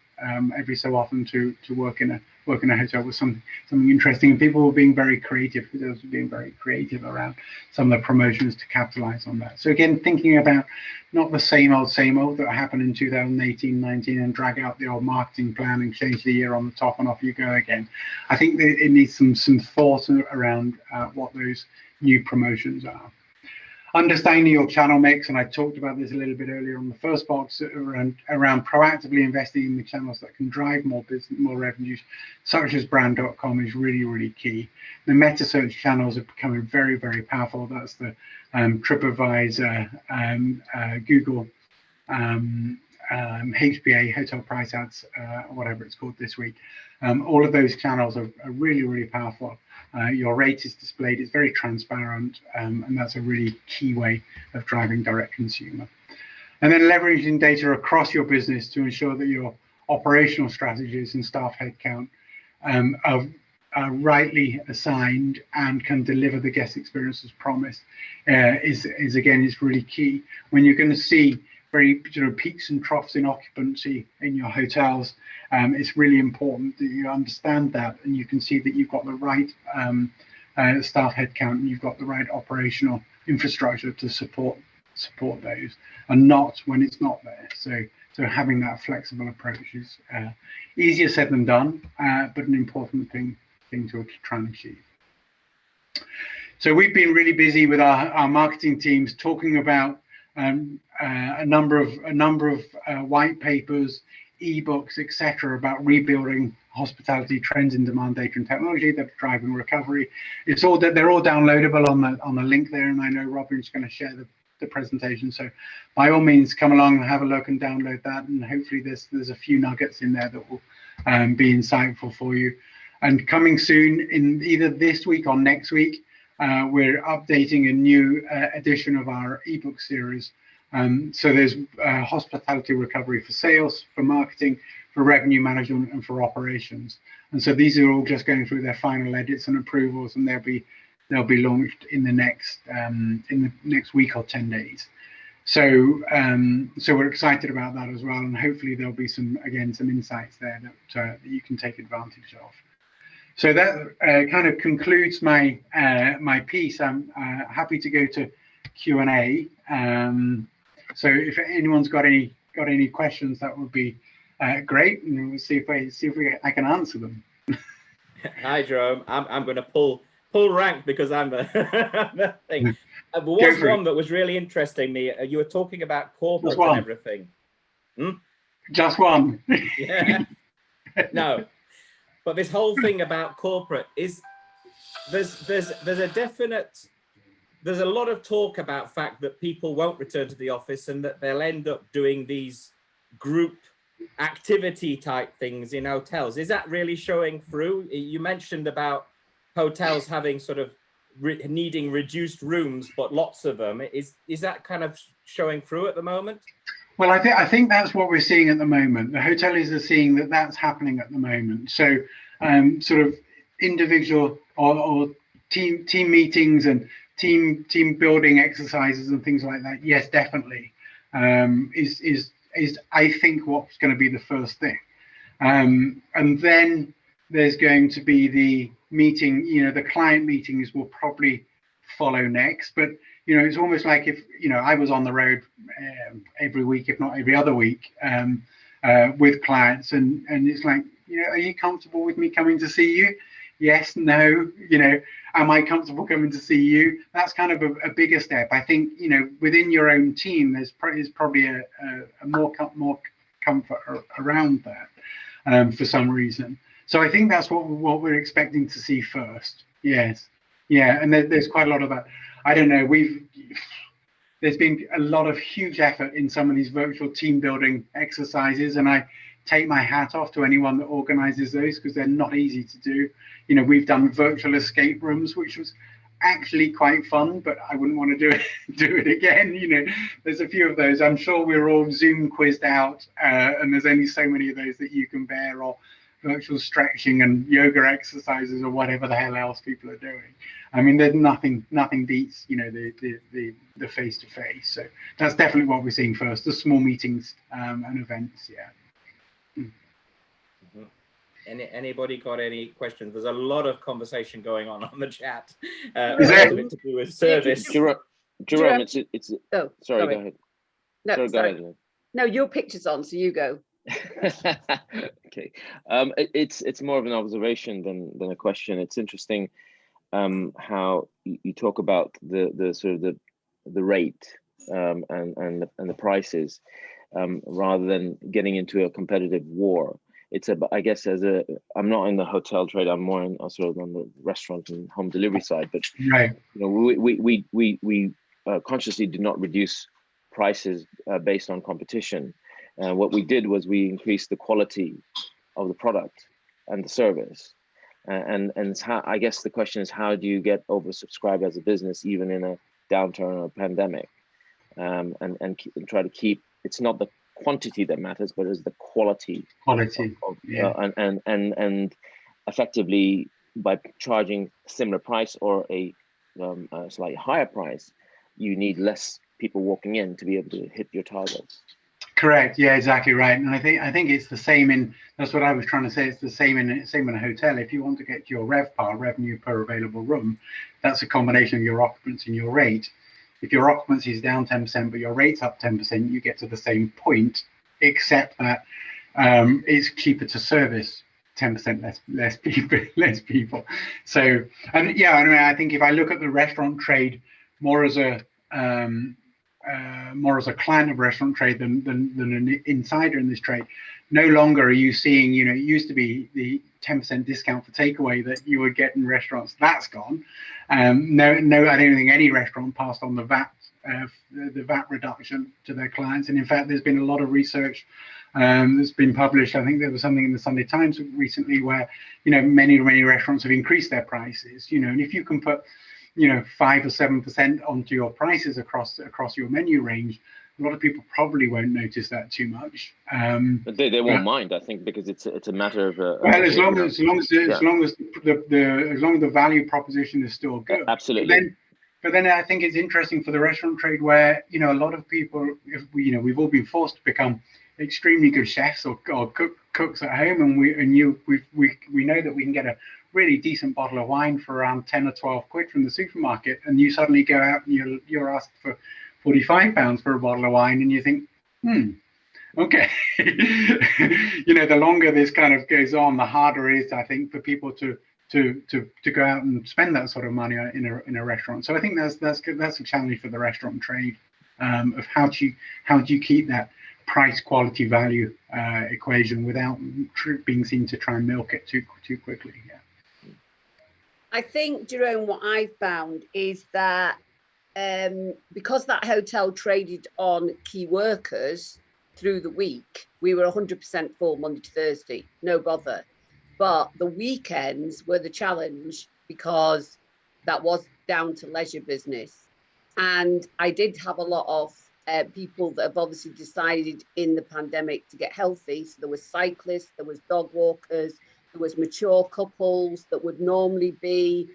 every so often to work in a hotel was something interesting. And people were being very creative. Hotels were being very creative around some of the promotions to capitalize on that. So again, thinking about not the same old that happened in 2018-19 and drag out the old marketing plan and change the year on the top and off you go again. I think that it needs some thought around what those new promotions are. Understanding your channel mix, and I talked about this a little bit earlier on the first box, around proactively investing in the channels that can drive more business, more revenues, such as brand.com, is really, really key. The meta search channels are becoming very, very powerful. That's the TripAdvisor, Google, HPA, Hotel Price Ads, whatever it's called this week. All of those channels are really, really powerful. Your rate is displayed, it's very transparent, and that's a really key way of driving direct consumer. And then leveraging data across your business to ensure that your operational strategies and staff headcount are rightly assigned and can deliver the guest experience as promised is really key. When you're going to see very peaks and troughs in occupancy in your hotels, it's really important that you understand that, and you can see that you've got the right staff headcount and you've got the right operational infrastructure to support those, and not when it's not there. So having that flexible approach is easier said than done, but an important thing to try and achieve. So we've been really busy with our marketing teams talking about a number of white papers, ebooks, etc., about rebuilding hospitality, trends in demand, data and technology that are driving recovery. It's all that they're all downloadable on the link there, and I know Robin's going to share the presentation. So by all means, come along and have a look and download that, and hopefully there's a few nuggets in there that will be insightful for you. And coming soon, in either this week or next week, we're updating a new edition of our ebook series. So there's hospitality recovery for sales, for marketing, for revenue management, and for operations. And so these are all just going through their final edits and approvals, and they'll be launched in the next week or 10 days. So so we're excited about that as well, and hopefully there'll be some insights there that you can take advantage of. So that kind of concludes my my piece. I'm happy to go to Q&A. So if anyone's got any questions, that would be great, and we'll see if I can answer them. Hi, Jerome. I'm going to pull rank because I'm the thing. There was one that was really interesting me. You were talking about corporate and everything. Just one. Yeah. No. But this whole thing about corporate is there's a lot of talk about fact that people won't return to the office and that they'll end up doing these group activity type things in hotels. Is that really showing through? You mentioned about hotels having sort of needing reduced rooms, but lots of them. Is that kind of showing through at the moment? Well, I think that's what we're seeing at the moment. The hoteliers are seeing that that's happening at the moment. So sort of individual or team meetings and team building exercises and things like that. Yes, definitely is I think what's going to be the first thing. And then there's going to be the meeting, the client meetings will probably follow next. But it's almost like if I was on the road every week, if not every other week, with clients, and it's like, are you comfortable with me coming to see you? Yes, no. Am I comfortable coming to see you? That's kind of a bigger step. I think within your own team, there's probably a more comfort around that for some reason. So I think that's what we're expecting to see first. Yes, yeah, and there's quite a lot of that. I don't know. There's been a lot of huge effort in some of these virtual team building exercises, and I take my hat off to anyone that organizes those because they're not easy to do. We've done virtual escape rooms, which was actually quite fun, but I wouldn't want to do it again. There's a few of those. I'm sure we're all Zoom quizzed out, and there's only so many of those that you can bear, or virtual stretching and yoga exercises or whatever the hell else people are doing. I mean, there's nothing beats the face to face. So that's definitely what we're seeing first. The small meetings and events. Yeah. Anybody got any questions? There's a lot of conversation going on the chat. Exactly. To do with service. Jerome, it's oh, sorry, go ahead. No, sorry, sorry. go ahead. No, your picture's on, so you go. Okay. It's more of an observation than a question. It's interesting how you talk about the sort of the rate and the prices rather than getting into a competitive war. It's I guess I'm not in the hotel trade. I'm more sort of on the restaurant and home delivery side. But right. We consciously did not reduce prices based on competition. What we did was we increased the quality of the product and the service. And it's how, I guess the question is, how do you get oversubscribed as a business, even in a downturn or a pandemic, and try to keep, it's not the quantity that matters, but it's the quality. Yeah. And effectively by charging similar price or a slightly higher price, you need less people walking in to be able to hit your targets. Correct. Yeah, exactly right. And I think it's the same in, that's what I was trying to say. It's the same in a hotel. If you want to get your RevPAR, revenue per available room, that's a combination of your occupancy and your rate. If your occupancy is down 10%, but your rate's up 10%, you get to the same point, except that it's cheaper to service 10% less people. So, and yeah, I mean, I think if I look at the restaurant trade more as a client of restaurant trade than an insider in this trade, no longer are you seeing, it used to be the 10% discount for takeaway that you would get in restaurants. That's gone. No, I don't think any restaurant passed on the VAT reduction to their clients. And in fact, there's been a lot of research that's been published. I think there was something in the Sunday Times recently where, many restaurants have increased their prices, and if you can put, 5 or 7% onto your prices across your menu range, a lot of people probably won't notice that too much. But they won't mind, I think, because it's a matter of. Well, as long as the value proposition is still good. Absolutely. But then I think it's interesting for the restaurant trade where, a lot of people, we've all been forced to become extremely good chefs or cooks at home, and we know that we can get a really decent bottle of wine for around 10 or 12 quid from the supermarket, and you suddenly go out and you're asked for £45 for a bottle of wine, and you think, okay. The longer this kind of goes on, the harder it is, I think, for people to go out and spend that sort of money in a restaurant. So I think that's a challenge for the restaurant trade, of how do you keep that price quality value equation without being seen to try and milk it too quickly. Yeah. I think, Jerome, what I found is that because that hotel traded on key workers through the week, we were 100% full Monday to Thursday, no bother. But the weekends were the challenge because that was down to leisure business. And I did have a lot of people that have obviously decided in the pandemic to get healthy. So there was cyclists, there was dog walkers, there was mature couples that would normally be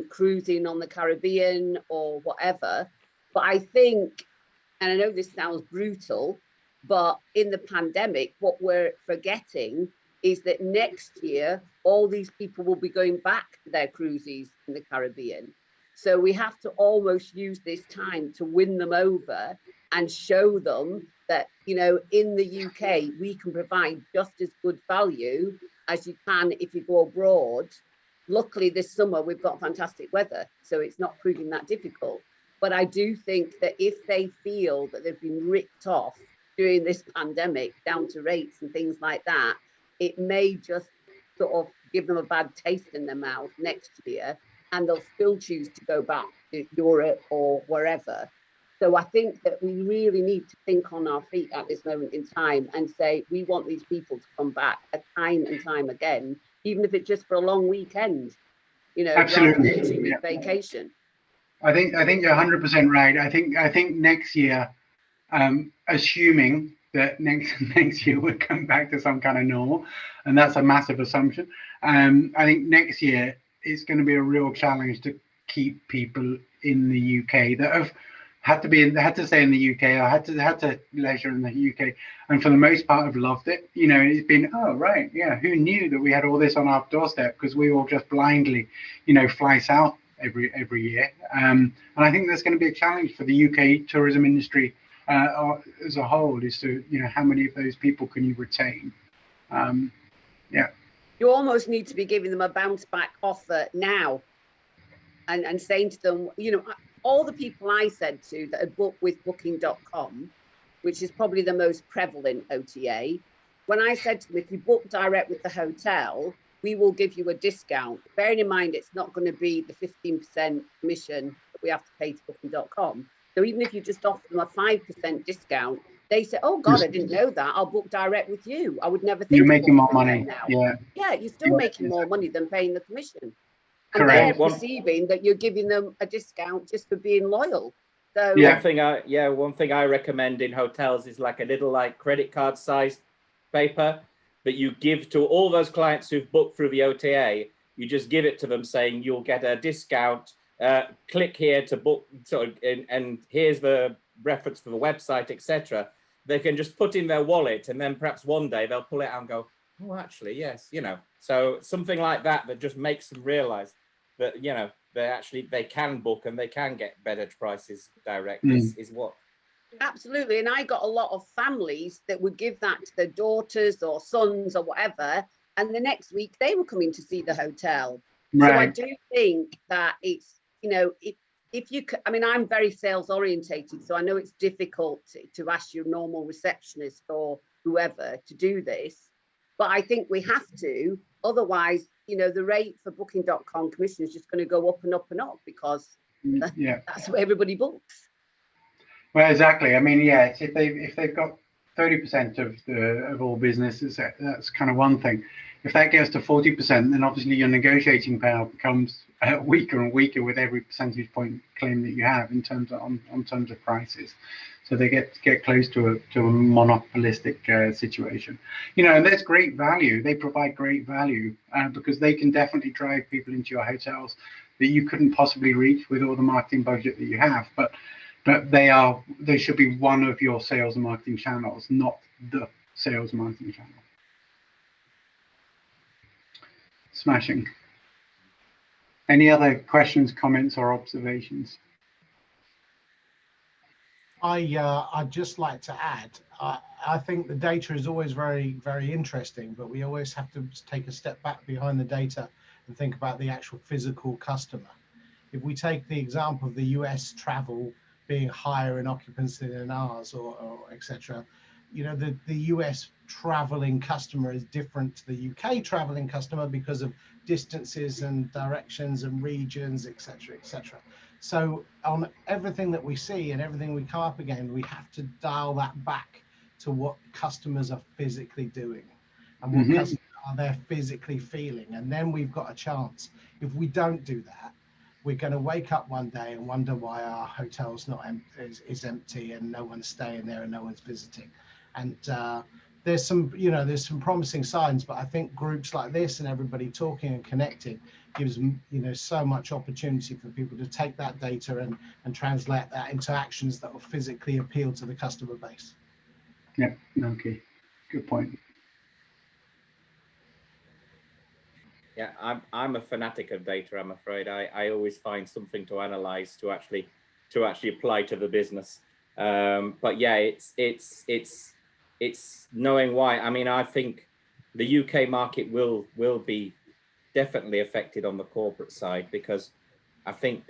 cruising on the Caribbean or whatever. But I think, and I know this sounds brutal, but in the pandemic, what we're forgetting is that next year, all these people will be going back to their cruises in the Caribbean. So we have to almost use this time to win them over and show them that, in the UK, we can provide just as good value as you can if you go abroad. Luckily, this summer, we've got fantastic weather, so it's not proving that difficult. But I do think that if they feel that they've been ripped off during this pandemic down to rates and things like that, it may just sort of give them a bad taste in their mouth next year, and they'll still choose to go back to Europe or wherever. So I think that we really need to think on our feet at this moment in time and say, we want these people to come back time and time again, even if it's just for a long weekend, Absolutely. rather than a 2-week vacation. I think you're 100% right. I think next year, assuming that next year we'll come back to some kind of normal, and that's a massive assumption. I think next year it's going to be a real challenge to keep people in the UK that have had to stay in the UK or had to leisure in the UK, and for the most part have loved it. It's been, oh right, yeah, who knew that we had all this on our doorstep, because we all just blindly, fly south every year. And I think there's going to be a challenge for the UK tourism industry as a whole, is to, how many of those people can you retain? Yeah. You almost need to be giving them a bounce back offer now, and saying to them, all the people I said to that had booked with booking.com, which is probably the most prevalent OTA, when I said to them, if you book direct with the hotel, we will give you a discount. Bearing in mind, it's not going to be the 15% commission that we have to pay to booking.com. So even if you just offer them a 5% discount, they say, oh God, I didn't know that. I'll book direct with you. I would never think you're making more money now. Yeah, you're still making more money than paying the commission. And correct. they're perceiving that you're giving them a discount just for being loyal. So one thing I recommend in hotels is like a little credit card sized paper that you give to all those clients who've booked through the OTA. You just give it to them saying you'll get a discount. Click here to book, and here's the reference for the website, etc. They can just put in their wallet, and then perhaps one day they'll pull it out and go, oh, actually, yes, So something like that just makes them realize that, they can book and they can get better prices direct is what. Absolutely. And I got a lot of families that would give that to their daughters or sons or whatever, and the next week they were coming to see the hotel. Right. So I do think that it's, you know, if you, I mean, I'm very sales orientated, so I know it's difficult to ask your normal receptionist or whoever to do this, but I think we have to, otherwise, you know, the rate for booking.com commission is just going to go up and up and up, because that's where everybody books. Well, exactly. I mean, yeah, it's if they've got 30% of all businesses, that's kind of one thing. If that gets to 40%, then obviously your negotiating power becomes weaker and weaker with every percentage point claim that you have in terms of on terms of prices. So they get close to a monopolistic situation, you know. And there's great value. They provide great value because they can definitely drive people into your hotels that you couldn't possibly reach with all the marketing budget that you have. But they should be one of your sales and marketing channels, not the sales marketing channel. Smashing. Any other questions, comments, or observations? I'd just like to add, I think the data is always very, very interesting, but we always have to take a step back behind the data and think about the actual physical customer. If we take the example of the US travel being higher in occupancy than ours, or etc., you know, the US traveling customer is different to the UK traveling customer because of distances and directions and regions, etc., etc. So on everything that we see and everything we come up again, we have to dial that back to what customers are physically doing and what customers are they physically feeling. And then we've got a chance. If we don't do that, we're going to wake up one day and wonder why our hotel's is empty and no one's staying there and no one's visiting. And there's some promising signs, but I think groups like this and everybody talking and connecting gives, you know, so much opportunity for people to take that data and translate that into actions that will physically appeal to the customer base. Yeah, okay, good point. Yeah, I'm a fanatic of data, I'm afraid. I always find something to analyze to actually apply to the business. But yeah, it's knowing why. I mean, I think the UK market will be definitely affected on the corporate side, because I think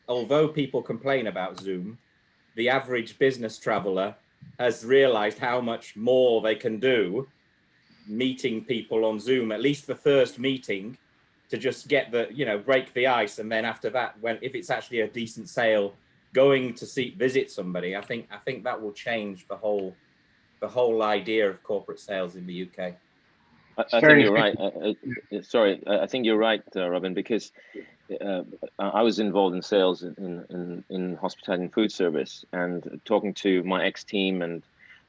although people complain about Zoom, the average business traveler has realized how much more they can do meeting people on Zoom, at least the first meeting, to just get break the ice. And then after that, if it's actually a decent sale, going to visit somebody, I think that will change the whole idea of corporate sales in the UK. I think you're right. Sorry, I think you're right, Robin, because I was involved in sales in hospitality and food service, and talking to my ex-team and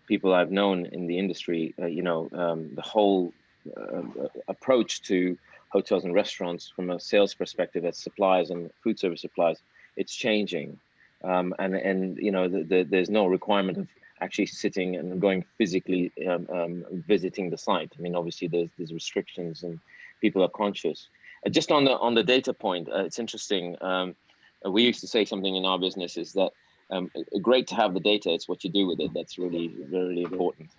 people I've known in the industry, the whole approach to hotels and restaurants from a sales perspective as suppliers and food service suppliers, it's changing. And you know, there's no requirement of actually sitting and going physically visiting the site. I mean, obviously there's restrictions and people are conscious. Just on the data point, it's interesting. We used to say something in our business is that great to have the data. It's what you do with it that's really, really important.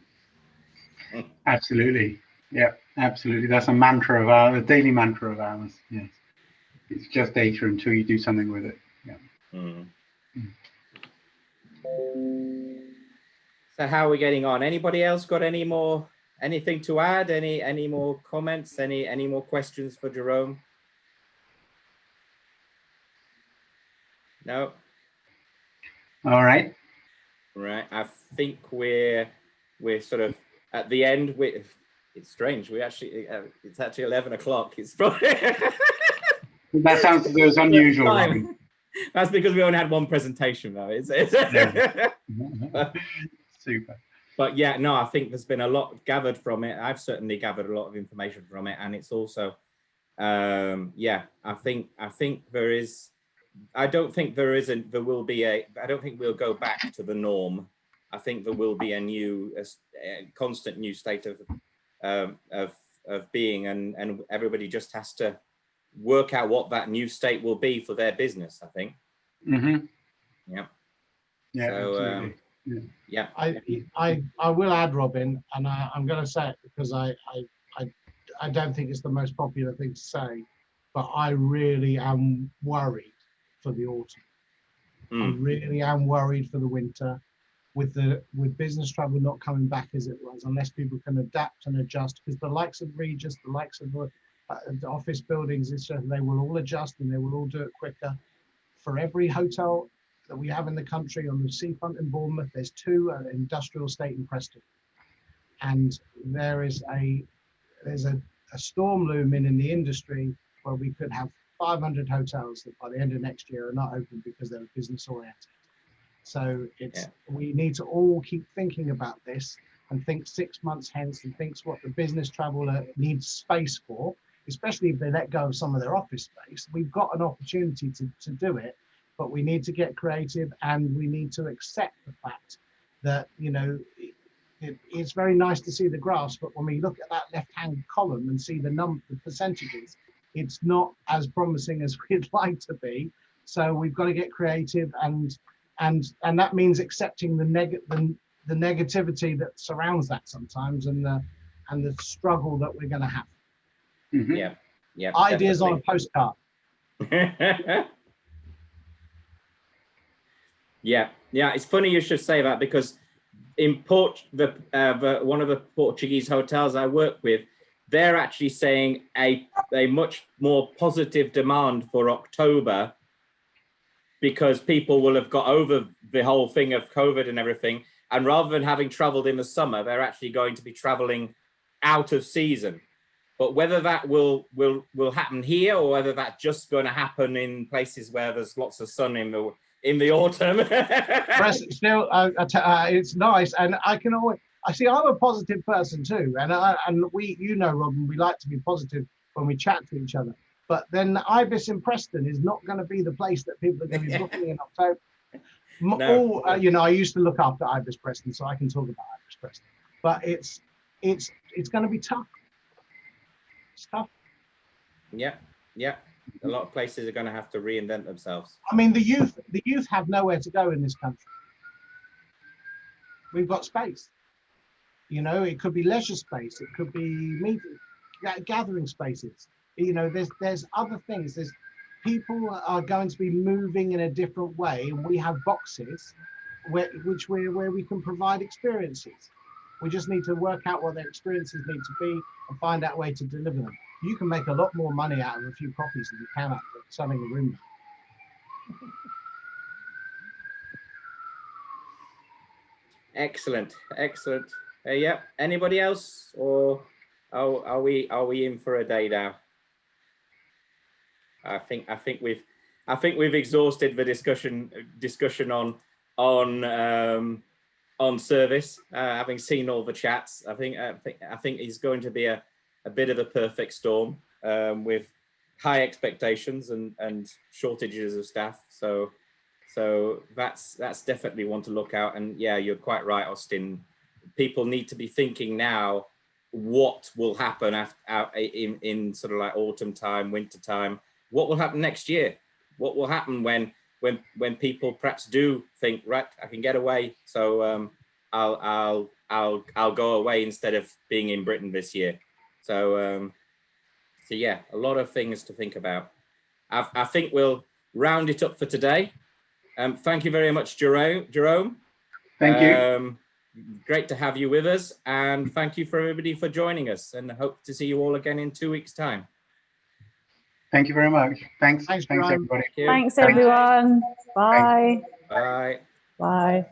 Absolutely. Yeah, absolutely. That's a mantra of a daily mantra of ours. Yes. It's just data until you do something with it. Yeah. Mm. So how are we getting on? Anybody else got anything to add? Any more comments? Any more questions for Jerome? No. All right. Right. I think we're sort of at the end. It's strange. It's actually 11 o'clock. It's probably that sounds unusual. Robin. That's because we only had one presentation, though. Super. But yeah, no, I think there's been a lot gathered from it. I've certainly gathered a lot of information from it, and it's also, I think there is. I don't think there will be I don't think we'll go back to the norm. I think there will be a constant new state of being, and everybody just has to work out what that new state will be for their business, I think. Mm-hmm. Yeah. Yeah. So, absolutely. Yeah. I will add, Robin, and I'm going to say it because I I don't think it's the most popular thing to say, but I really am worried for the autumn. I really am worried for the winter, with business travel not coming back as it was, unless people can adapt and adjust. Because the likes of Regis, the likes of the office buildings, they will all adjust and they will all do it quicker. For every hotel that we have in the country on the seafront in Bournemouth, there's 2 at industrial estate in Preston, and there's a storm looming in the industry where we could have 500 hotels that by the end of next year are not open because they're business oriented. So we need to all keep thinking about this and think 6 months hence, and think what the business traveller needs space for, especially if they let go of some of their office space. We've got an opportunity to do it, but we need to get creative, and we need to accept the fact that, you know, it's very nice to see the graphs, but when we look at that left-hand column and see the percentages, it's not as promising as we'd like to be. So we've got to get creative, and that means accepting the negativity that surrounds that sometimes, and the struggle that we're going to have. Yeah. Ideas on a postcard. Yeah. It's funny you should say that, because in one of the Portuguese hotels I work with, they're actually saying a much more positive demand for October, because people will have got over the whole thing of COVID and everything, and rather than having traveled in the summer, they're actually going to be traveling out of season. But whether that will happen here, or whether that's just going to happen in places where there's lots of sun in the autumn. Still, it's nice, and I can always. I see. I'm a positive person too, and we, you know, Robin, we like to be positive when we chat to each other. But then Ibis in Preston is not going to be the place that people are going to be booking in October. No. You know, I used to look after Ibis Preston, so I can talk about Ibis Preston. But it's going to be tough. It's tough. Yeah. A lot of places are going to have to reinvent themselves. I mean, the youth have nowhere to go in this country. We've got space. You know, it could be leisure space. It could be gathering spaces. You know, there's other things. There's people are going to be moving in a different way, and we have boxes where we can provide experiences. We just need to work out what their experiences need to be and find out a way to deliver them. You can make a lot more money out of a few copies than you can out of selling a room. Excellent. Yeah. Anybody else, or are we in for a day now? I think we've exhausted the discussion on service. Having seen all the chats, I think it's going to be a bit of a perfect storm, with high expectations and shortages of staff. So that's definitely one to look out. And yeah, you're quite right, Austin. People need to be thinking now what will happen in sort of like autumn time, winter time. What will happen next year? What will happen when people perhaps do think, right, I can get away, so I'll go away instead of being in Britain this year. So yeah, a lot of things to think about. I think we'll round it up for today. Thank you very much, Jerome. Thank you. Great to have you with us, and thank you for everybody for joining us, and I hope to see you all again in 2 weeks' time. Thank you very much. Thanks everybody. Thanks everyone. Bye. Bye. Bye.